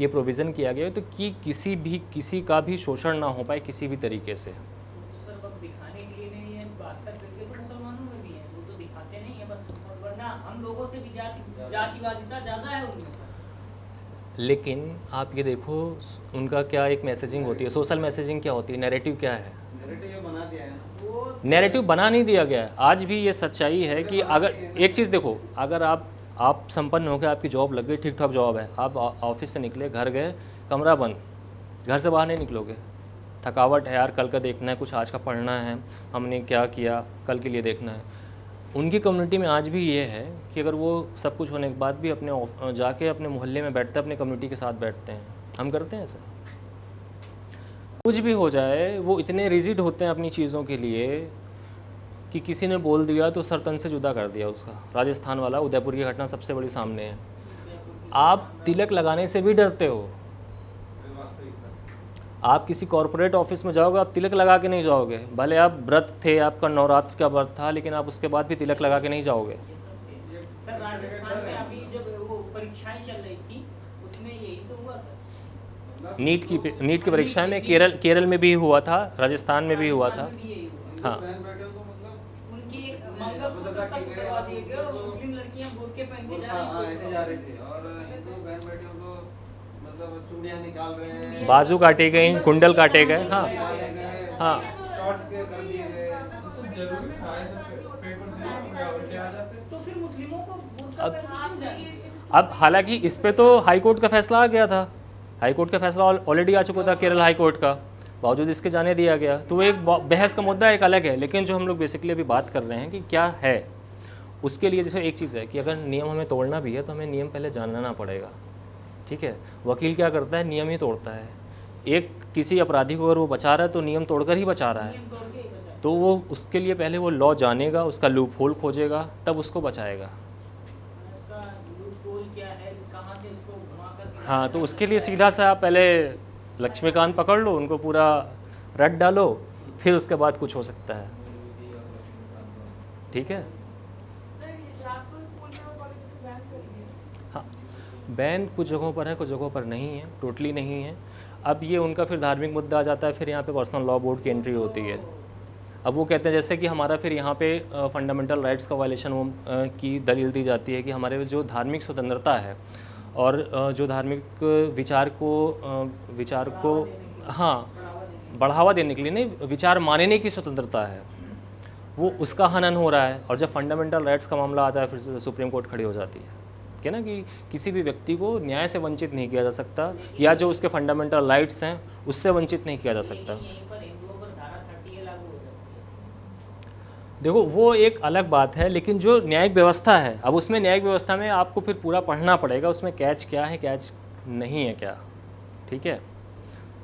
ये प्रोविज़न किया गया तो कि किसी का भी शोषण ना हो पाए किसी भी तरीके से। तो सर अब दिखाने के लिए नहीं है, 72 करके तो मुसलमानों में भी है, वो तो दिखाते नहीं है, वरना हम लोगों से भी जातिवादिता ज़्यादा है उनमें सर। लेकिन आप ये देखो उनका क्या एक मैसेजिंग होती है, सोशल मैसेजिंग क्या होती है, नैरेटिव क्या है। नैरेटिव बना दिया है ना। वो नैरेटिव बना नहीं दिया गया है। आज भी ये सच्चाई है कि अगर एक चीज़ देखो, अगर आप संपन्न हो गए, आपकी जॉब लग गई, ठीक ठाक जॉब है, आप ऑफिस से निकले, घर गए, कमरा बंद, घर से बाहर नहीं निकलोगे। थकावट है यार, कल का देखना है, कुछ आज का पढ़ना है, हमने क्या किया कल के लिए देखना है। उनकी कम्युनिटी में आज भी ये है कि अगर वो सब कुछ होने के बाद भी अपने जाके अपने मोहल्ले में बैठते हैं, अपने कम्युनिटी के साथ बैठते हैं। हम करते हैं ऐसा? कुछ भी हो जाए वो इतने रिजिड होते हैं अपनी चीज़ों के लिए कि किसी ने बोल दिया तो सर तन से जुदा कर दिया उसका। राजस्थान वाला, उदयपुर की घटना सबसे बड़ी सामने है। आप तिलक लगाने से भी डरते हो। आप किसी कॉरपोरेट ऑफिस में जाओगे, आप तिलक लगा के नहीं जाओगे, भले आप व्रत थे, आपका नवरात्र का व्रत था, लेकिन आप उसके बाद भी तिलक लगा के नहीं जाओगे। सर राजस्थान में अभी जब वो परीक्षाएं चल रही थी उसमें यही तो हुआ सर। नीट की परीक्षा में केरल में भी हुआ था, राजस्थान में भी हुआ था। राजस्थान में भी यही हुआ। हाँ, बहन बेटियों को मतलब उनकी मंगलसूत्र तक करवा दिए गए और मुस्लिम लड़कियां बुर्के पहन के जा हाँ रही ऐसे जा रही थी, और हिंदू बहन बेटियों को मतलब चूड़ियाँ निकाल रहे हैं, बाजू काटे गए, कुंडल काटे गए। हाँ हाँ, शॉर्ट्स के कर दिए गए। तो सर जरूरी था ऐसा पेपर दिया उल्टे आ जाते। तो फिर मुस्लिमों को बुर्का पहन के क्यों जाएंगे? अब हालांकि इस पे तो हाई कोर्ट का फैसला आ गया था, हाई कोर्ट का फैसला ऑलरेडी आ चुका था केरल हाई कोर्ट का, बावजूद इसके जाने दिया गया। तो एक बहस का मुद्दा एक अलग है, लेकिन जो हम लोग बेसिकली अभी बात कर रहे हैं कि क्या है, उसके लिए जैसे एक चीज़ है कि अगर नियम हमें तोड़ना भी है तो हमें नियम पहले जानना पड़ेगा। ठीक है, वकील क्या करता है, नियम ही तोड़ता है। एक किसी अपराधी को अगर वो बचा रहा है तो नियम तोड़कर ही बचा रहा है, नियम तोड़ के ही बचा। तो वो उसके लिए पहले वो लॉ जानेगा, उसका लूप होल खोजेगा, तब उसको बचाएगा। हाँ, तो उसके लिए सीधा सा आप पहले लक्ष्मीकांत पकड़ लो, उनको पूरा रट डालो, फिर उसके बाद कुछ हो सकता है। ठीक है। सर हिजाब को स्कूल में और कॉलेज में बैन कर दिया। हाँ, बैन कुछ जगहों पर है, कुछ जगहों पर नहीं है, टोटली नहीं है। अब ये उनका फिर धार्मिक मुद्दा आ जाता है, फिर यहाँ पे पर्सनल लॉ बोर्ड की एंट्री होती है। अब वो कहते हैं जैसे कि हमारा फिर यहाँ पे फंडामेंटल राइट्स का वायलेशन की दलील दी जाती है कि हमारे जो धार्मिक स्वतंत्रता है और जो धार्मिक विचार को हाँ बढ़ावा देने के लिए नहीं, विचार मानने की स्वतंत्रता है, वो उसका हनन हो रहा है। और जब फंडामेंटल राइट्स का मामला आता है फिर सुप्रीम कोर्ट खड़ी हो जाती है कि ना कि किसी भी व्यक्ति को न्याय से वंचित नहीं किया जा सकता, या जो उसके फंडामेंटल राइट्स हैं उससे वंचित नहीं किया जा सकता। यहीं पर हिंदुओं पर धारा 30 लागू हो जाती है। देखो वो एक अलग बात है, लेकिन जो न्यायिक व्यवस्था है, अब उसमें न्यायिक व्यवस्था में आपको फिर पूरा पढ़ना पड़ेगा, उसमें कैच क्या है कैच नहीं है क्या। ठीक है,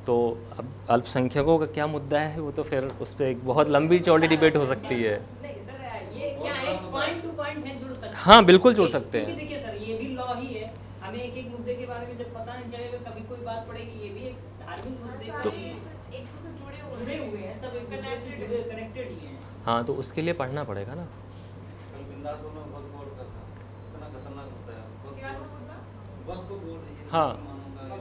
तो अब अल्पसंख्यकों का क्या मुद्दा है वो तो फिर उस पर एक बहुत लंबी चौड़ी डिबेट हो सकती है। नहीं सर, ये क्या है, पॉइंट टू पॉइंट है, जुड़ सकते हैं। हाँ बिल्कुल जुड़ सकते हैं। क्योंकि देखिए सर, ये भी लॉ ही है, हमें एक एक मुद्दे के बारे में जब पता नहीं चलेगा, कभी कोई बात पड़ेगी, ये भी एक धार्मिक मुद्दे सारे के एक दूसरे से जुड़े हुए हैं, सब एक दूसरे से जुड़े कनेक्टेड ही हैं। हाँ, तो उसके लिए पढ़ना पड़ेगा ना। कल बिंदास में वक्त बोर्ड का था, इतना खतरनाक होता है क्या मुद्दा? वक्त बोर्ड। ये हाँ। मुसलमानों का ये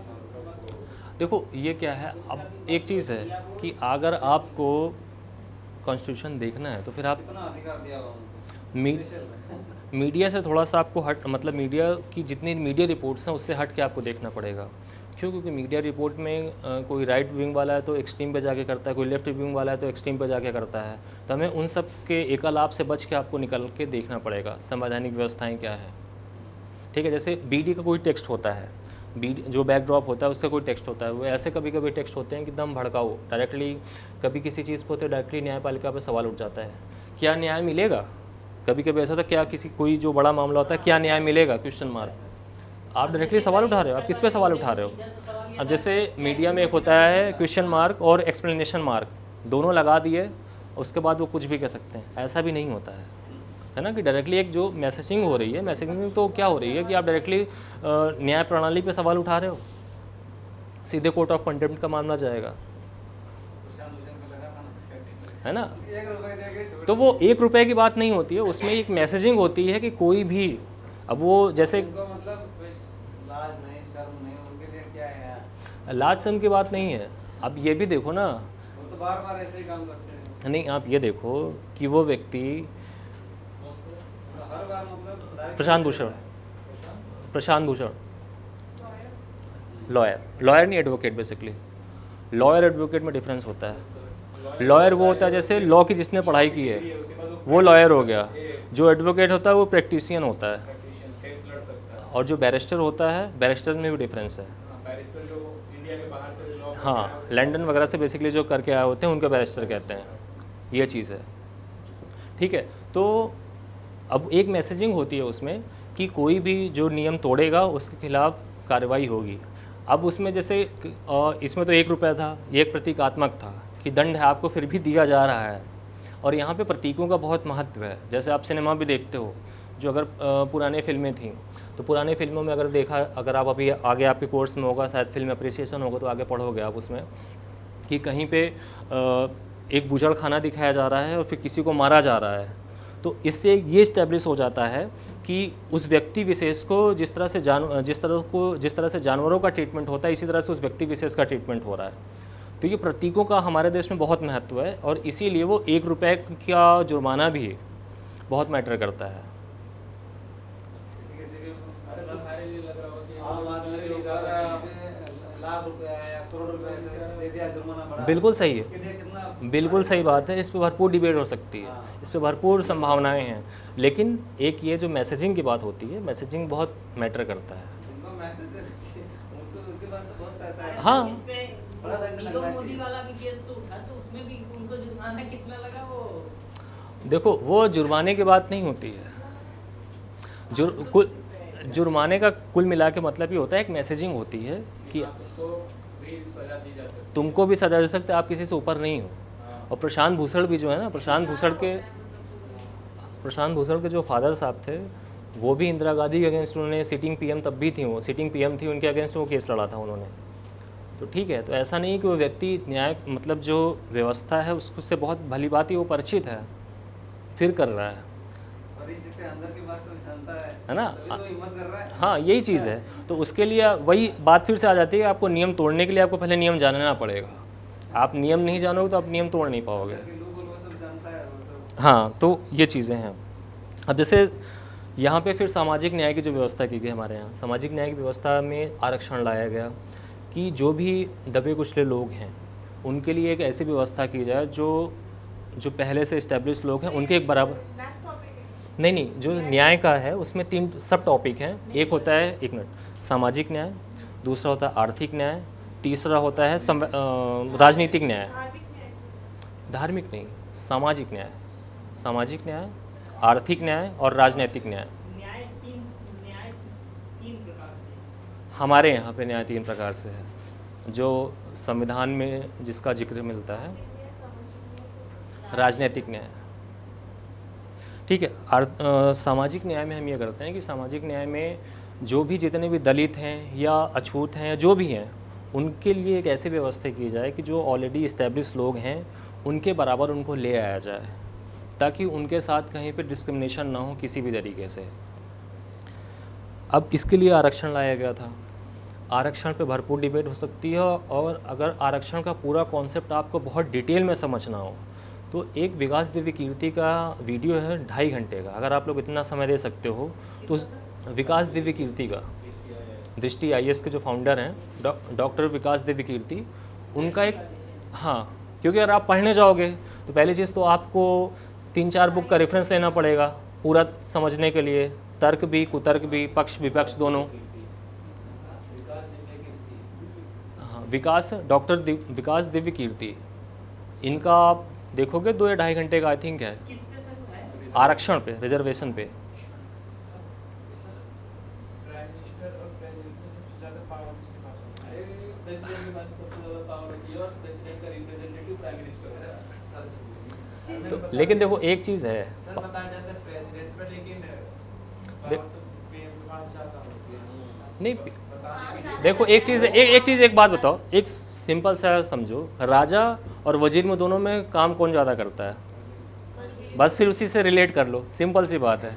था। देखो ये क्या है, अब एक चीज़ है कि अगर आपको कॉन्स्टिट्यूशन देखना है तो फिर आप कितना अधिकार दिया हुआ उनको। मी- स्पेशल है। मीडिया से थोड़ा सा आपको हट, मतलब मीडिया की जितनी मीडिया रिपोर्ट्स हैं उससे हट के आपको देखना पड़ेगा। क्यों? क्योंकि मीडिया रिपोर्ट में कोई राइट विंग वाला है तो एक्सट्रीम पे जाके करता है, कोई लेफ्ट विंग वाला है तो एक्सट्रीम पे जाके करता है। तो हमें उन सब के एकालाप से बच के आपको निकल के देखना पड़ेगा संवैधानिक व्यवस्थाएं क्या है। ठीक है, जैसे बीडी का कोई टेक्स्ट होता है, बीडी जो बैकड्रॉप होता है उसका कोई टेक्स्ट होता है, वो ऐसे कभी कभी टेक्स्ट होते हैं कि एकदम भड़काऊ, डायरेक्टली कभी किसी चीज़ पर तो डायरेक्टली न्यायपालिका पर सवाल उठ जाता है, क्या न्याय मिलेगा। कभी कभी ऐसा होता है क्या किसी कोई जो बड़ा मामला होता है क्या न्याय मिलेगा, क्वेश्चन मार्क। आप डायरेक्टली सवाल उठा रहे हो, आप किस पे सवाल उठा रहे हो। अब जैसे मीडिया में एक होता है क्वेश्चन मार्क और एक्सप्लेनेशन मार्क, दोनों लगा दिए उसके बाद वो कुछ भी कह सकते हैं, ऐसा भी नहीं होता है ना कि डायरेक्टली एक जो मैसेजिंग हो रही है, मैसेजिंग तो क्या हो रही है कि आप डायरेक्टली न्याय प्रणाली पे सवाल उठा रहे हो, सीधे कोर्ट ऑफ कंटेम्प्ट का मामला जाएगा, प्रशांत भूषण को लगा था ना, है ना। 1 रुपए दे के छोड़ तो वो 1 रुपए की बात नहीं होती है, उसमें एक मैसेजिंग होती है कि कोई भी, अब वो जैसे उनको मतलब कोई लाज नहीं, शर्म नहीं, उनके लिए क्या है यार। लाज शर्म की बात नहीं है। अब ये भी देखो ना, वो तो बार बार ऐसे ही काम करते हैं। नहीं आप ये देखो कि वो व्यक्ति हर बार मतलब प्रशांत भूषण लॉयर नहीं एडवोकेट, बेसिकली लॉयर एडवोकेट में डिफरेंस होता है। लॉयर वो होता है जैसे लॉ की जिसने पढ़ाई की है वो लॉयर हो गया, जो एडवोकेट होता है वो प्रैक्टिशियन होता है, केस लड़ सकता है। और जो बैरिस्टर होता है, बैरिस्टर में भी डिफरेंस है। बैरिस्टर जो इंडिया के बाहर से लॉ हाँ, लंदन वगैरह से बेसिकली जो करके आए होते हैं उनको बैरिस्टर कहते हैं, ये चीज़ है। ठीक है, तो अब एक मैसेजिंग होती है उसमें कि कोई भी जो नियम तोड़ेगा उसके खिलाफ कार्रवाई होगी। अब उसमें जैसे इसमें तो 1 रुपया था, ये एक प्रतीकात्मक था कि दंड है आपको फिर भी दिया जा रहा है, और यहाँ पे प्रतीकों का बहुत महत्व है। जैसे आप सिनेमा भी देखते हो, जो अगर पुराने फिल्में थीं तो पुराने फिल्मों में अगर आप अभी आगे आपके कोर्स में होगा, शायद फिल्म अप्रिसिएशन होगा तो आगे पढ़ोगे आप उसमें कि कहीं पे एक बुजड़ खाना दिखाया जा रहा है और फिर किसी को मारा जा रहा है, तो इससे ये इस्टेब्लिश हो जाता है कि उस व्यक्ति विशेष को जिस तरह से जानवरों का ट्रीटमेंट होता है, इसी तरह से उस व्यक्ति विशेष का ट्रीटमेंट हो रहा है। तो ये प्रतीकों का हमारे देश में बहुत महत्व है, और इसीलिए वो 1 रुपये का जुर्माना भी बहुत मैटर करता है। किसी के अरे तुम्हारे लिए लग रहा होगा कि आम आदमी के ऊपर लाख रुपया या करोड़ रुपए ऐसे दे दिया जुर्माना बढ़ा, बिल्कुल सही है, उसके लिए कितना बिल्कुल सही बात है, इस पर भरपूर डिबेट हो सकती है, इस पर भरपूर संभावनाएं हैं, लेकिन एक ये जो मैसेजिंग की बात होती है, मैसेजिंग बहुत मैटर करता है। उनको मैसेज देना चाहिए, उनके पास तो बहुत पैसा है। हाँ। इस पे बड़ा दंड नीरव लगना मोदी चाहिए। वाला भी केस तो उठा, तो उसमें भी उनको जुर्माना कितना लगा वो। देखो वो जुर्माने की बात नहीं होती है, जुर्माने का कुल मिला के मतलब ये होता है एक मैसेजिंग होती है कि आपको भी सजा दी जा सकती तुमको भी सजा दे सकते, आप किसी से ऊपर नहीं हो। और प्रशांत भूषण भी जो है ना, प्रशांत भूषण के जो फादर साहब थे वो भी इंदिरा गांधी के अगेंस्ट उन्होंने, सिटिंग पीएम तब भी थी, वो सिटिंग पीएम थी, उनके अगेंस्ट वो केस लड़ा था उन्होंने। तो ठीक है, तो ऐसा नहीं कि वो व्यक्ति न्याय मतलब जो व्यवस्था है उससे बहुत भली बात ही वो परिचित है, फिर कर रहा है परिचित है, अंदर की बात सब जानता है ना। तभी तो हिम्मत कर रहा है। हाँ, यही चीज़ है। तो उसके लिए वही बात फिर से आ जाती है कि आपको नियम तोड़ने के लिए आपको पहले नियम जानना पड़ेगा। आप नियम नहीं जानोगे तो आप नियम तोड़ नहीं पाओगे। कि लोग वो सब जानता है वो सब। हाँ, तो ये चीज़ें हैं। अब जैसे यहाँ पे फिर सामाजिक न्याय की जो व्यवस्था की गई हमारे यहाँ, सामाजिक न्याय की व्यवस्था में आरक्षण लाया गया कि जो भी दबे कुचले लोग हैं उनके लिए एक ऐसी व्यवस्था की जाए जो पहले से इस्टेब्लिश लोग हैं उनके एक बराबर। नेक्स्ट टॉपिक है। नहीं, जो न्याय का है उसमें 3 सब टॉपिक हैं। एक होता है, एक मिनट, सामाजिक न्याय, दूसरा होता है आर्थिक न्याय, तीसरा होता है राजनीतिक न्याय। धार्मिक न्याय। धार्मिक नहीं, सामाजिक न्याय, सामाजिक न्याय, आर्थिक न्याय और राजनीतिक न्याय। न्याय तीन प्रकार से। हमारे यहाँ पे न्याय 3 प्रकार से है, जो संविधान में जिसका जिक्र मिलता है। राजनीतिक न्याय, ठीक है। सामाजिक न्याय में हम ये करते हैं कि सामाजिक न्याय में जो भी जितने भी दलित हैं या अछूत हैं या जो भी हैं उनके लिए एक ऐसी व्यवस्था की जाए कि जो ऑलरेडी इस्टेब्लिश लोग हैं उनके बराबर उनको ले आया जाए, ताकि उनके साथ कहीं पे डिस्क्रिमिनेशन ना हो किसी भी तरीके से। अब इसके लिए आरक्षण लाया गया था। आरक्षण पे भरपूर डिबेट हो सकती है, और अगर आरक्षण का पूरा कॉन्सेप्ट आपको बहुत डिटेल में समझना हो तो एक विकास दिव्य कीर्ति का वीडियो है 2.5 घंटे का, अगर आप लोग इतना समय दे सकते हो तो विकास दिव्य कीर्ति का, दृष्टि IAS के जो फाउंडर हैं डॉक्टर विकास दिव्य कीर्ति, उनका एक, हाँ, क्योंकि अगर आप पढ़ने जाओगे तो पहली चीज़ तो आपको 3-4 बुक का रेफरेंस लेना पड़ेगा पूरा समझने के लिए, तर्क भी, कुतर्क भी, पक्ष विपक्ष दोनों। हाँ, विकास दिव्य कीर्ति, इनका आप देखोगे 2 या 2.5 घंटे का आई थिंक है। किस पे सर है? आरक्षण पे, रिजर्वेशन पे। प्राइम मिनिस्टर और प्रेसिडेंट में सबसे ज़्यादा पावर किसके पास होता है? प्रेसिडेंट के पास सबसे ज़्यादा पावर होती है और प्रेसिडेंट का रिप्रेजेंटेटिव प्राइम मिनिस्टर होता है। सर से तो लेकिन देखो एक चीज़ है, सर बताया जाता है प्रेसिडेंट पर, लेकिन पावर तो PM के पास ज़्यादा होती है। नहीं बताने के लिए देखो एक चीज़ एक बात बताओ, एक सिंपल सा समझो, राजा और वजीर में दोनों में काम कौन ज़्यादा करता है? बस फिर उसी से रिलेट कर लो, सिंपल सी बात है।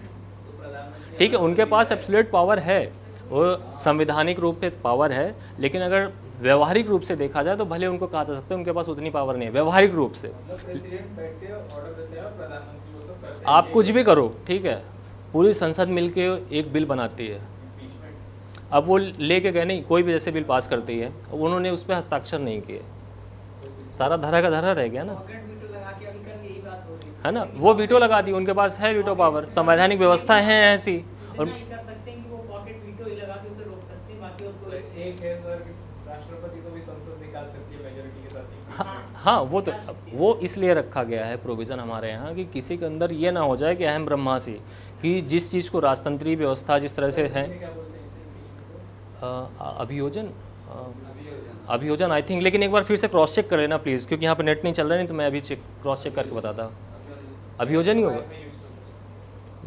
ठीक है, उनके पास एब्सोल्यूट पावर है, वो संवैधानिक रूप से पावर है, लेकिन अगर व्यवहारिक रूप से देखा जाए तो भले उनको कहा जा सकता है उनके पास उतनी पावर नहीं है व्यवहारिक रूप से। मतलब प्रेसिडेंट बैठ के ऑर्डर देते हैं और प्रधानमंत्री वो सब करते हैं। आप कुछ भी करो, ठीक है, पूरी संसद मिलके एक बिल बनाती है, अब वो लेके गए नहीं, कोई भी जैसे बिल पास करती है, उन्होंने उस पर हस्ताक्षर नहीं किए, सारा धरा का धरा रह गया ना, पॉकेट वीटो लगा के अभी कल यही बात हो रही है ना। वो वीटो लगा दी, उनके पास है वीटो पावर, संवैधानिक व्यवस्था है ऐसी। और इतना ही कर सकते हैं कि वो पॉकेट वीटो ही लगा के उसे रोक सकते हैं, बाकी और कोई एक है सर कि राष्ट्रपति को भी संसद निकाल सकती है मेजॉरिटी के साथ ही। हाँ, वो इसलिए रखा गया है प्रोविज़न हमारे यहाँ कि किसी के अंदर ये ना हो जाए कि अहम ब्रह्मासी, कि जिस चीज़ को राजतंत्रीय व्यवस्था जिस तरह से है, क्या बोलते हैं अभियोजन अभियोजन आई थिंक, लेकिन एक बार फिर से क्रॉस चेक कर लेना प्लीज़, क्योंकि यहाँ पे नेट नहीं चल रहा, नहीं तो मैं अभी क्रॉस चेक करके बताता। अभियोजन ही होगा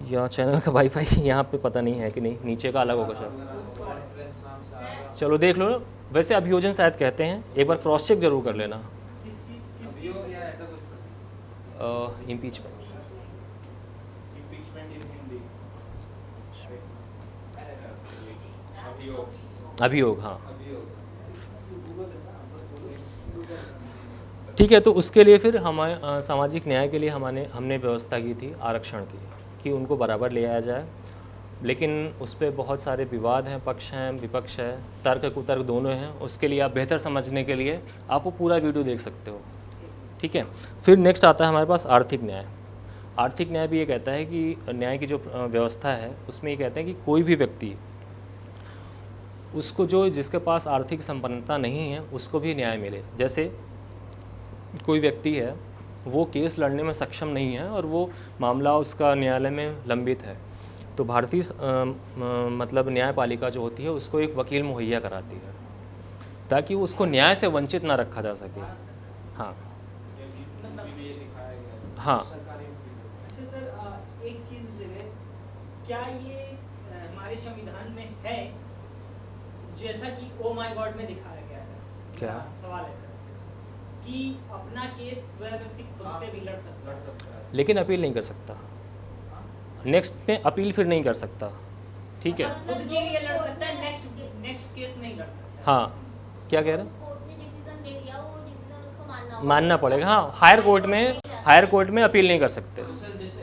या चैनल का वाईफाई यहाँ पे पता नहीं है कि नहीं, नीचे का अलग होगा शायद, कॉन्फ्रेंस नाम से आएगा। चलो देख लो। वैसे अभियोजन शायद कहते हैं, एक बार क्रॉस चेक जरूर कर लेना। अभियोग या ऐसा कुछ इम्पीचमेंट, इम्पीचमेंट इन हिंदी अभियोग। अभियोग, हाँ अभियोग ठीक है। तो उसके लिए फिर हमारे सामाजिक न्याय के लिए हमने व्यवस्था की थी आरक्षण की, कि उनको बराबर ले आया जाए, लेकिन उस पर बहुत सारे विवाद हैं, पक्ष हैं, विपक्ष है, तर्क कुतर्क दोनों हैं। उसके लिए आप बेहतर समझने के लिए आप वो पूरा वीडियो देख सकते हो, ठीक है। फिर नेक्स्ट आता है हमारे पास आर्थिक न्याय। आर्थिक न्याय भी ये कहता है कि न्याय की जो व्यवस्था है उसमें ये कहते हैं कि कोई भी व्यक्ति, उसको जिसके पास आर्थिक संपन्नता नहीं है उसको भी न्याय मिले। जैसे कोई व्यक्ति है, वो केस लड़ने में सक्षम नहीं है और वो मामला उसका न्यायालय में लंबित है, तो भारतीय मतलब न्यायपालिका जो होती है उसको एक वकील मुहैया कराती है, ताकि उसको न्याय से वंचित ना रखा जा सके। हाँ ये दिखाया गया है। हाँ, सरकारी वकील। अच्छा सर, एक चीज़ इस जगह क्या ये हमारे संविधान में है, जैसा कि ओ माय गॉड में दिखाया गया सर? क्या? सवाल है सर कि अपना केस वह व्यक्ति खुद से भी लड़ सकता है, लेकिन अपील नहीं कर सकता, नेक्स्ट में अपील फिर नहीं कर सकता, ठीक है? खुद के लिए लड़ सकता है, नेक्स्ट केस नहीं लड़ सकता। हाँ, क्या कह रहे हैं? कोर्ट ने डिसीजन दे दिया, वो डिसीजन उसको मानना मानना पड़ेगा। हाँ, हायर कोर्ट में अपील नहीं कर सकते। तो सर जैसे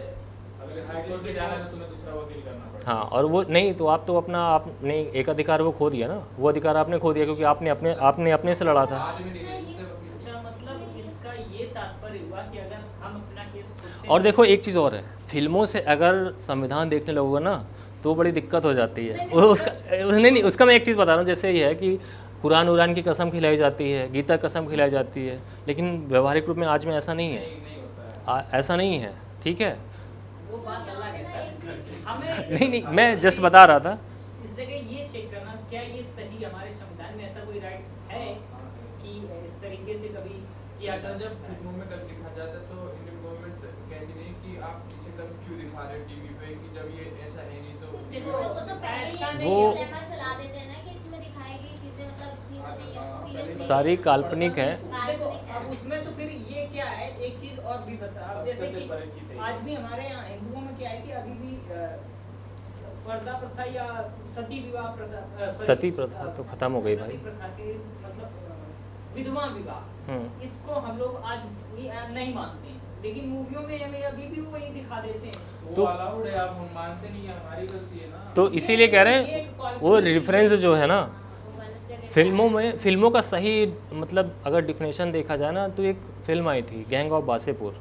अगर हाई कोर्ट में जाना है तो तुम्हें दूसरा वकील करना पड़ेगा। हाँ, और वो नहीं तो आप तो अपना आपने एक अधिकार वो खो दिया ना, वो अधिकार आपने खो दिया क्योंकि आपने अपने से लड़ा था। आदमी नहीं ले सकते वकील। अच्छा, मतलब इसका ये तात्पर्य हुआ कि अगर हम अपना केस खुद से और देखो एक चीज़ और है, फिल्मों से अगर संविधान देखने लगोगे ना तो बड़ी दिक्कत हो जाती है। वो उसका नहीं, उसका मैं एक चीज़ बता रहा हूँ, जैसे ये है कि कुरान उरान की कसम खिलाई जाती है, गीता कसम खिलाई जाती है, लेकिन व्यवहारिक रूप में आज में ऐसा नहीं है, नहीं होता है। ऐसा नहीं है, ठीक है? वो बात अलग है सर। हमें नहीं, मैं जस्ट बता रहा था। इस जगह ये चेक करना, क्या ये सही हमारे संविधान में ऐसा कोई राइट्स है कि इस तरीके से कभी किया जा सर जब सकता है? फिल्मों में गलत दिखा जाता है तो इंडियन गवर्नमेंट कहती नहीं कि आप इसे गलत क्यों दिखा रहे हो टीवी पे, कि जब ये ऐसा है नहीं तो देखो, वो तो पहले ऐसा ही नहीं वो- disclaimer चला देते हैं ना कि इसमें दिखाई गई चीजें मतलब इतनी वो नहीं है, serious नहीं है। सारी काल्पनिक है। देखो, अब उसमें तो फिर ये क्या है, एक चीज और भी बता, अब जैसे सबसे कि परिचित है। आज भी हमारे यहाँ हिंदुओं में क्या है कि अभी भी पर्दा प्रथा या सती विवाह प्रथा, sorry, सती प्रथा तो खत्म हो गई भाई। सती प्रथा के मतलब विधवा विवाह, इसको हम लोग आज नहीं मानते हैं, लेकिन मूवियों में हमें अभी भी वो यही दिखा देते हैं। वो अलाउड है, आप हम मानते नहीं है, हमारी गलती है ना। तो इसीलिए कह रहे हैं वो रेफरेंस जो है ना वो गलत जगह फिल्मों में, फिल्मों का सही मतलब अगर डिफिनेशन देखा जाए ना तो एक फिल्म आई थी गैंग ऑफ वासेपुर,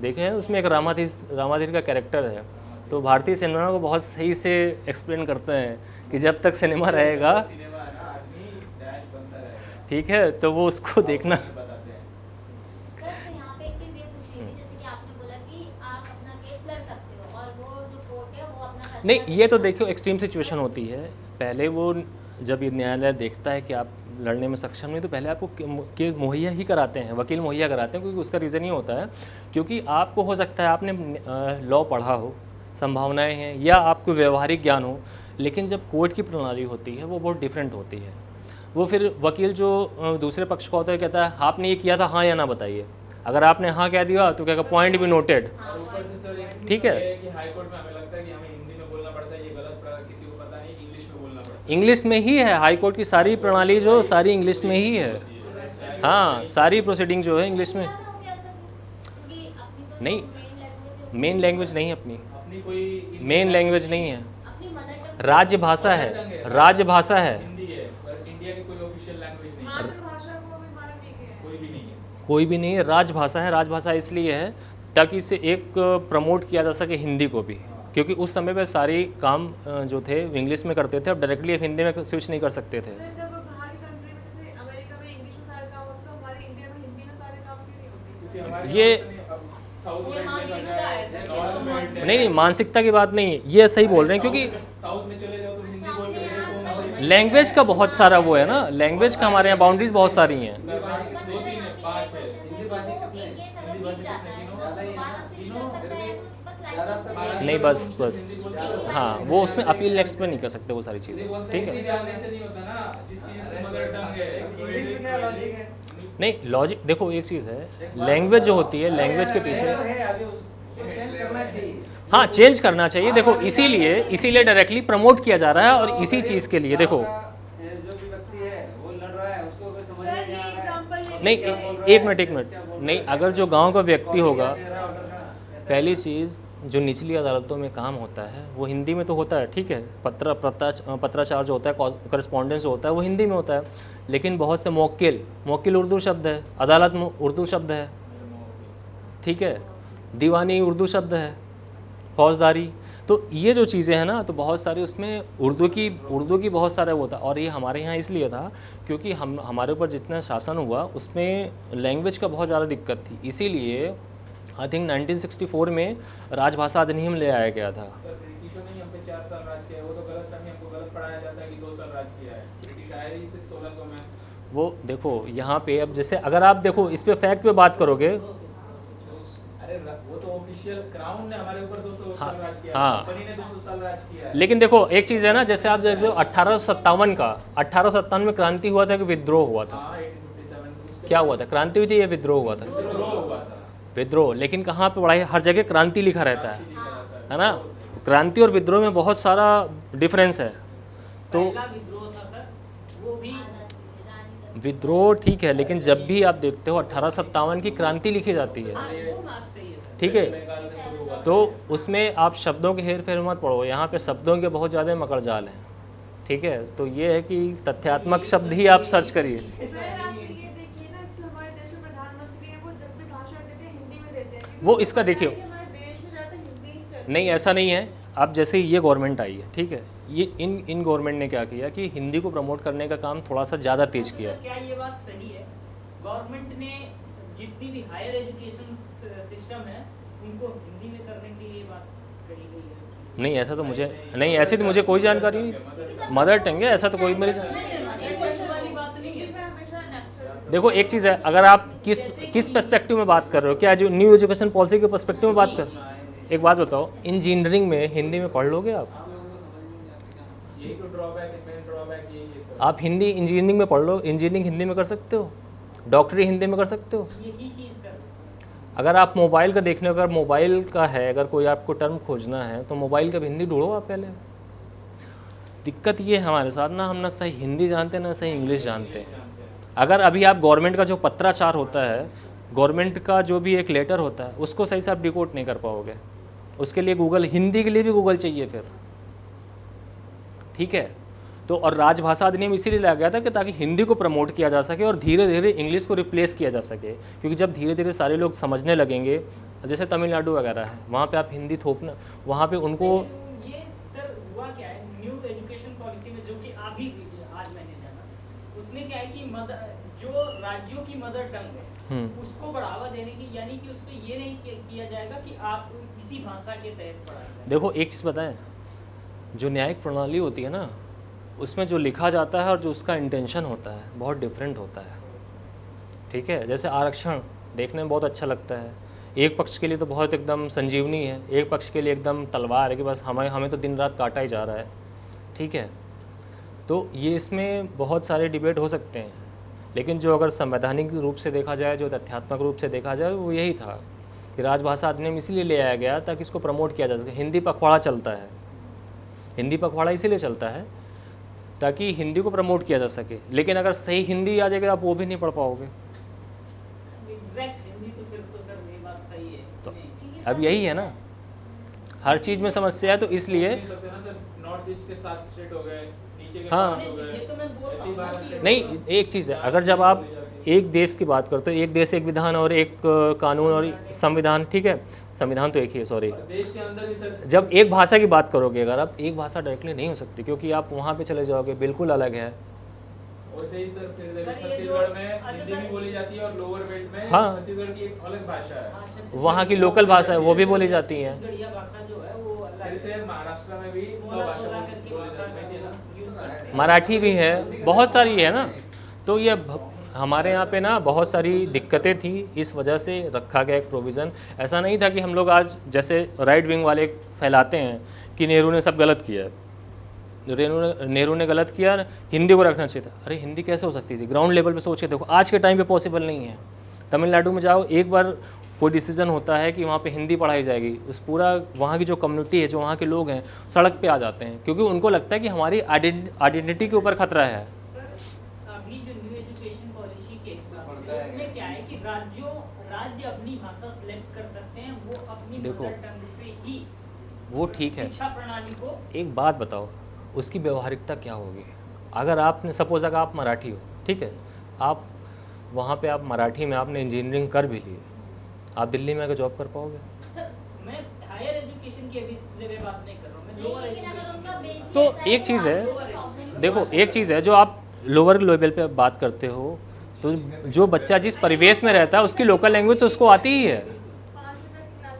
देखे हैं? उसमें एक रामाधीर का कैरेक्टर है, तो भारतीय सिनेमा को बहुत सही से एक्सप्लेन करते हैं कि जब तक सिनेमा रहेगा, सिनेमा है ना, आदमी डैश बनता रहेगा। ठीक है, तो वो उसको देखना। बताते हैं। सर तो यहाँ पे एक चीज ये पूछ रही थी, जैसे कि आपने बोला कि आप अपना केस लड़ सकते हो और वो जो कोर्ट है वो अपना फैसला नहीं, ये तो देखियो एक्सट्रीम सिचुएशन होती है, पहले वो जब ये न्यायालय देखता है कि आप लड़ने में सक्षम नहीं तो पहले आपको केस मुहैया ही कराते हैं, वकील मुहैया कराते हैं, क्योंकि उसका रीज़न ये होता है क्योंकि आपको हो सकता है आपने लॉ पढ़ा हो, संभावनाएं हैं, या आपको व्यवहारिक ज्ञान हो, लेकिन जब कोर्ट की प्रणाली होती है वो बहुत डिफरेंट होती है। वो फिर वकील जो दूसरे पक्ष का होता है कहता है आपने ये किया था, हाँ या ना बताइए। अगर आपने हाँ कह दिया तो क्या पॉइंट भी नोटेड, और ऊपर से सर एक ठीक है। ये कि हाई कोर्ट में हमें लगता है कि हमें हिंदी में बोलना पड़ता है, ये गलत किसी को पता नहीं, इंग्लिश में बोलना पड़ता है। इंग्लिश में ही है हाई कोर्ट की सारी प्रणाली, जो सारी इंग्लिश में ही है। हाँ, सारी प्रोसीडिंग जो है इंग्लिश में। हो गया सर, क्योंकि अपनी तो नहीं, मेन लैंग्वेज मेन लैंग्वेज नहीं अपनी, अपनी कोई मेन लैंग्वेज नहीं है, अपनी मदर टंग राजभाषा है, राजभाषा है, हिंदी है, पर इंडिया की कोई ऑफिशियल लैंग्वेज नहीं है, मातृभाषा को भी मान्य नहीं किया है। कोई भी नहीं है। कोई भी नहीं है, राजभाषा है। राजभाषा इसलिए है ताकि इसे एक प्रमोट किया जा सके हिंदी को भी, क्योंकि उस समय पे सारी काम जो थे इंग्लिश में करते थे, अब डायरेक्टली हिंदी में स्विच नहीं कर सकते थे। फिर जब बाहरी कंट्री में जैसे अमेरिका में इंग्लिश में सारे काम होते हैं, तो हमारे इंडिया में हिंदी में सारे काम क्यों नहीं होते? क्योंकि हमारे ये- यहाँ से अब साउथ ये में मानसिकता है सर, ये तो मानसिकता नहीं, मानसिकता की बात नहीं है, ये सही बोल रहे हैं, क्योंकि साउथ में चले जाओ तो हिंदी बोल के देखो, लैंग्वेज का बहुत सारा वो है ना, लैंग्वेज का हमारे यहाँ बाउंड्रीज बहुत सारी हैं। बस दो तीन है, पाँच है। हिंदी भाषा कितने एक केस अगर जीत जाता है तो वो दोबारा से भी कर सकता है, बस लाइसेंस नहीं, बस हाँ, वो उसमें अपील नेक्स्ट में नहीं कर सकते वो सारी चीज़ें, ठीक है। हिंदी जानने से नहीं होता ना, जिसकी जिसकी मदर टंग है। इंग्लिश में क्या लॉजिक है? नहीं, लॉजिक देखो एक चीज़ है, लैंग्वेज जो होती है, लैंग्वेज के पीछे है अभी उसको चेंज करना चाहिए। हाँ चेंज करना चाहिए। देखो इसीलिए डायरेक्टली प्रमोट किया जा रहा है, और इसी चीज़ के लिए देखो जो भी व्यक्ति है वो लड़ रहा है, उसको कोई समझ सर नहीं ये आ रहा है। एग्जांपल नहीं, एक मिनट नहीं, अगर जो गांव का व्यक्ति होगा, पहली चीज़ जो निचली अदालतों में काम होता है वो हिंदी में तो होता है, ठीक है, पत्राचार जो होता है, करस्पॉन्डेंस जो होता है वो हिंदी में होता है, लेकिन बहुत से मौकिल उर्दू शब्द है, अदालत उर्दू शब्द है, ठीक है, दीवानी उर्दू शब्द है, फौजदारी, तो ये जो चीज़ें हैं ना, तो बहुत सारी उसमें उर्दू की बहुत सारा वो होता है। और ये हमारे यहाँ इसलिए था क्योंकि हमारे ऊपर जितना शासन हुआ उसमें लैंग्वेज का बहुत ज़्यादा दिक्कत थी, इसीलिए आई थिंक 1964 में राजभाषा अधिनियम ले आया गया था। सर ब्रिटिशों ने हम पे 4 साल राज किया है, वो तो गलत फहमी, हमको गलत पढ़ाया जाता है कि 2 साल राज किया है। ब्रिटिश आए ही थे 1600 में। वो देखो यहाँ पे अब जैसे अगर आप देखो इस पे फैक्ट पे बात करोगे, अरे अरे वो तो ऑफिशियल क्राउन ने हमारे ऊपर 200 हाँ, साल राज किया हाँ। है, कंपनी ने 200 साल राज किया है। लेकिन देखो एक चीज़ है ना, जैसे आप देखते हो 1857 का 1857 में क्रांति हुआ था कि विद्रोह हुआ था? हाँ 1857 उसके क्या हुआ था? क्रांति हुई थी या विद्रोह हुआ था? विद्रोह हुआ था। विद्रोह। लेकिन कहाँ पे पढ़ाई, हर जगह क्रांति लिखा रहता है, लिखा रहता है ना? क्रांति और विद्रोह में बहुत सारा डिफरेंस है। तो पहला विद्रोह था सर, वो भी विद्रोह ठीक है, लेकिन जब भी आप देखते हो 1857 की क्रांति लिखी जाती है, हाँ, वो बात सही है सर। ठीक है? बंगाल से शुरू हुआ था। तो उसमें आप शब्दों के हेर फेर मत पढ़ो, यहाँ पे शब्दों के बहुत ज़्यादा मकड़जाल हैं, ठीक है? तो ये है कि तथ्यात्मक शब्द ही आप सर्च करिए। सर आप ये देखिए ना कि हमारे देश में प्रधानमंत्री है, वो जब भी भाषण देते हैं हिंदी में देते हैं, क्योंकि वो इसका पता है देखिए। कि हमारे देश में ज़्यादातर हिंदी ही चलती नहीं, ऐसा नहीं है। अब जैसे ये गवर्नमेंट आई है, ठीक है, ये इन गवर्नमेंट ने क्या किया कि हिंदी को प्रमोट करने का काम थोड़ा सा ज़्यादा तेज अच्छा, किया। सर क्या ये बात सही है, गवर्नमेंट ने जितनी भी हायर एजुकेशन सिस्टम है उनको हिंदी में करने की ये बात कही गई है? नहीं, ऐसा तो मुझे नहीं, ऐसी तो मुझे कोई जानकारी नहीं। मदर टंग है, ऐसा तो कोई मेरी ये वाली बात नहीं है इसमें हमेशा नेचुरल देखो एक चीज़ है, अगर आप किस पर्सपेक्टिव में बात कर रहे हो, क्या जो न्यू एजुकेशन पॉलिसी के पर्सपेक्टिव में बात कर, एक बात बताओ, इंजीनियरिंग में हिंदी में पढ़ लोगे आप? यही तो ड्रॉबैक है, मेन ड्रॉबैक यही है सर। आप हिंदी इंजीनियरिंग में पढ़ लो, इंजीनियरिंग हिंदी में कर सकते हो, डॉक्टरी हिंदी में कर सकते हो। यही चीज़ सर। अगर आप मोबाइल का देखने, अगर मोबाइल का है, अगर कोई आपको टर्म खोजना है तो मोबाइल का भी हिंदी ढूंढो आप पहले। दिक्कत ये है हमारे साथ ना, हम ना सही हिंदी जानते ना सही इंग्लिश जानते हैं। अगर अभी आप गवर्नमेंट का जो पत्राचार होता है, गवर्नमेंट का जो भी एक लेटर होता है, उसको सही से आप डिकोड नहीं कर पाओगे। उसके लिए गूगल, हिंदी के लिए भी गूगल चाहिए फिर, ठीक है? तो और राजभाषा अधिनियम इसीलिए लाया गया था कि ताकि हिंदी को प्रमोट किया जा सके और धीरे धीरे इंग्लिश को रिप्लेस किया जा सके। क्योंकि जब धीरे धीरे सारे लोग समझने लगेंगे, जैसे तमिलनाडु वगैरह है, वहाँ पे आप हिंदी थोपना, वहाँ पे उनको ये सर हुआ क्या है न्यू एजुकेशन पॉलिसी में, जो कि अभी आज मैंने जाना, उसमें क्या है कि जो राज्यों की मदर टंग है उसको बढ़ावा देने की, यानी कि उसमें ये नहीं किया जाएगा कि आप इसी भाषा के तहत पढ़ाएं। देखो एक चीज़ बताएं, जो न्यायिक प्रणाली होती है ना, उसमें जो लिखा जाता है और जो उसका इंटेंशन होता है बहुत डिफरेंट होता है, ठीक है? जैसे आरक्षण देखने में बहुत अच्छा लगता है, एक पक्ष के लिए तो बहुत एकदम संजीवनी है, एक पक्ष के लिए एकदम तलवार है कि बस हमें तो दिन रात काटा ही जा रहा है, ठीक है? तो ये इसमें बहुत सारे डिबेट हो सकते हैं, लेकिन जो अगर संवैधानिक रूप से देखा जाए, जो तथ्यात्मक रूप से देखा जाए, वो यही था कि राजभाषा अधिनियम इसीलिए ले आया गया ताकि इसको प्रमोट किया जा सके। हिंदी पखवाड़ा चलता है, हिंदी पखवाड़ा इसीलिए चलता है ताकि हिंदी को प्रमोट किया जा सके। लेकिन अगर सही हिंदी आ जाएगी आप वो भी नहीं पढ़ पाओगे। एग्जैक्ट हिंदी तो फिर तो सर ये बात सही है। तो नहीं। अब यही है ना, हर चीज़ में समस्या है, तो इसलिए नहीं सकते ना सर, नॉर्थ ईस्ट के 7 स्टेट हो गए, नीचे के हाँ। 5 हो गए, ये तो मैं बोल ऐसे ही रहा हूँ 12 स्टेट। नहीं, एक चीज़ है, अगर जब आप एक देश की बात करते हो, एक देश एक विधान और एक कानून और संविधान, ठीक है, संविधान तो एक ही है, सॉरी। देश के अंदर ही सर जब एक भाषा की बात करोगे, अगर आप एक भाषा डायरेक्टली नहीं हो सकती, क्योंकि आप वहाँ पे चले जाओगे बिल्कुल अलग है। वैसे ही सर फिर सर, ये छत्तीसगढ़ जो- में अच्छा हिंदी सर- भी बोली जाती है और लोअर बेल्ट में हाँ। छत्तीसगढ़ की एक अलग भाषा है। हाँ, छत्तीसगढ़ वहाँ की लोकल भाषा है, वो भी बोली जाती है। छत्तीसगढ़िया भाषा जो है वो अलग फिर से महाराष्ट्र में भी सब मोला भाषा मोला करके बोली भाषा जाती है ना। यूज करते हैं। मराठी भी है, बहुत सारी है ना। तो ये हमारे यहाँ पे ना बहुत सारी दिक्कतें थी, इस वजह से रखा गया एक प्रोविज़न। ऐसा नहीं था कि हम लोग आज जैसे राइट विंग वाले फैलाते हैं कि नेहरू ने सब गलत किया है, नेहरू ने गलत किया, हिंदी को रखना चाहिए था। अरे हिंदी कैसे हो सकती थी? ग्राउंड लेवल पे सोच के देखो, आज के टाइम पे पॉसिबल नहीं है। तमिलनाडु में जाओ, एक बार कोई डिसीजन होता है कि वहाँ पे हिंदी पढ़ाई जाएगी, उस पूरा वहाँ की जो कम्युनिटी है, जो वहाँ के लोग हैं, सड़क पे आ जाते हैं, क्योंकि उनको लगता है कि हमारी आइडेंटिटी के ऊपर खतरा है। सर अभी जो न्यू एजुकेशन पॉलिसी के हिसाब से उसमें क्या है कि राज्य अपनी भाषा सिलेक्ट कर सकते हैं, वो अपनी देखो, मदर टंग पे ही वो ठीक है। शिक्षा प्रणाली को एक बात बताओ, उसकी व्यवहारिकता क्या होगी? अगर आपने सपोज अगर आप मराठी हो, ठीक है, आप वहाँ पे आप मराठी में आपने इंजीनियरिंग कर भी ली, आप दिल्ली में आकर जॉब कर पाओगे? सर मैं हायर एजुकेशन की अभी इस जगह बात नहीं कर रहा हूँ, मैं लोअर लेकिन अगर एजुकेशन उनका बेस तो ऐसा एक चीज़ है, प्रॉब्लम देखो एक चीज़ है, जो आप लोअर लेवल पे बात करते हो, तो जो बच्चा जिस परिवेश में रहता है उसकी लोकल लैंग्वेज तो उसको आती ही है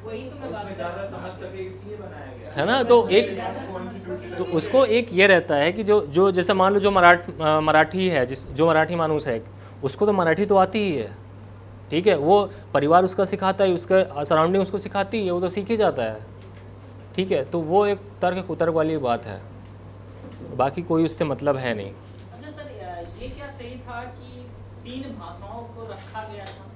वही तो मैं बात उसमें कर रहा ज़्यादा समझ सके इसलिए बनाया गया है ना। तो एक तो उसको एक ये रहता है कि जो जैसे मान लो जो मराठी है, जो मराठी मानूस है, उसको तो मराठी तो आती ही है, ठीक है, वो परिवार उसका सिखाता है, उसका सराउंडिंग उसको सिखाती है, वो तो सीख ही जाता है। ठीक है, तो वो एक तर्क कुतर्क वाली बात है, बाकी कोई उससे मतलब है नहीं। अच्छा सर, ये क्या सही था कि 3 भाषाओं को रखा गया था?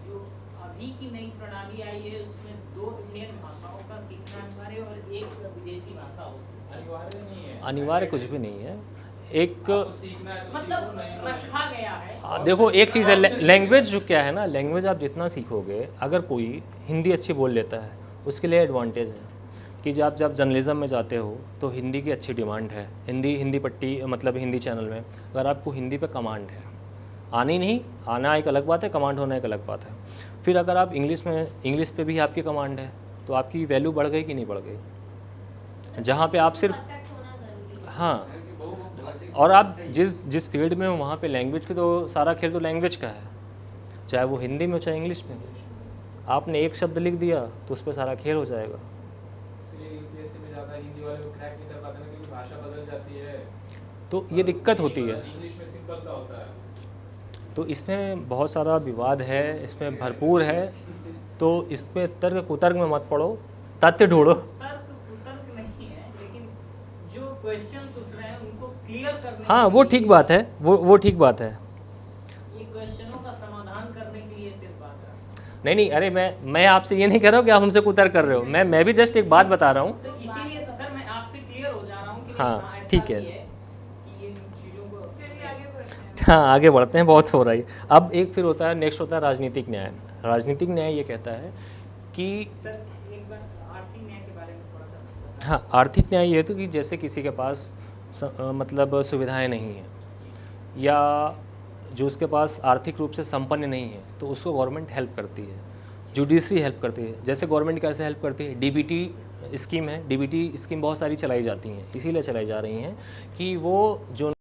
जो अभी की नई प्रणाली आई है उसमें 2 इंडियन भाषाओं का सीखना अनिवार्य और 1 विदेशी भाषा हो सकती अनिवार्य नहीं है, अनिवार्य कुछ भी नहीं है, एक आपको सीखना है है। तो मतलब सीखो, नहीं तो रखा गया है। देखो एक चीज़ है, लैंग्वेज जो क्या है ना, लैंग्वेज आप जितना सीखोगे, अगर कोई हिंदी अच्छी बोल लेता है उसके लिए एडवांटेज है कि जब जर्नलिज्म में जाते हो तो हिंदी की अच्छी डिमांड है, हिंदी पट्टी मतलब हिंदी चैनल में अगर आपको हिंदी पे कमांड है, आनी नहीं आना एक अलग बात है, कमांड होना एक अलग बात है। फिर अगर आप इंग्लिश पे भी आपकी कमांड है तो आपकी वैल्यू बढ़ गई कि नहीं बढ़ गई, जहाँ पे आप सिर्फ परफेक्ट होना जरूरी है। हाँ, और आप जिस फील्ड में हो वहाँ पे लैंग्वेज की तो सारा खेल तो लैंग्वेज का है, चाहे वो हिंदी में हो चाहे इंग्लिश में हो। आपने एक शब्द लिख दिया तो उस पर सारा खेल हो जाएगा। इसलिए यूपीएससी में ज़्यादा हिंदी वाले लोग क्रैक नहीं कर पाते ना, क्योंकि भाषा बदल जाती है, तो ये दिक्कत होती है। इंग्लिश में सिंपल सा होता है। तो इसमें बहुत सारा विवाद है, इसमें भरपूर है, तो इसमें तर्क कुतर्क में मत पड़ो, तथ्य ढूंढो। तर्क कुतर्क नहीं है, लेकिन जो क्वेश्चंस उठ रहे हैं उनको क्लियर करने हाँ के वो लिए- ठीक बात है, वो ठीक बात है। ये क्वेश्चनों का समाधान करने के लिए सिर्फ बात है। नहीं अरे मैं आपसे ये नहीं कह रहा हूँ कि आप हमसे कुतर्क कर रहे हो, मैं भी जस्ट एक बात बता रहा हूँ। तो इसीलिए तो सर मैं आपसे क्लियर हो जा रहा हूँ कि हाँ, ऐसा ठीक है। भी कि इन चीज़ों को चलिए आगे बढ़ते हैं। हाँ आगे बढ़ते हैं, बहुत हो रहा है। अब एक फिर होता है, नेक्स्ट होता है राजनीतिक न्याय। राजनीतिक न्याय ये कहता है कि सर एक बार आर्थिक न्याय के बारे में थोड़ा सा बताएं। हाँ, आर्थिक न्याय ये तो कि जैसे किसी के पास मतलब सुविधाएं नहीं हैं या जो उसके पास आर्थिक रूप से संपन्न नहीं है तो उसको गवर्नमेंट हेल्प करती है, जुडिशरी हेल्प करती है। जैसे गवर्नमेंट कैसे हेल्प करती है, डीबीटी स्कीम है, डीबीटी स्कीम बहुत सारी चलाई जाती हैं, इसीलिए चलाई जा रही हैं कि वो जो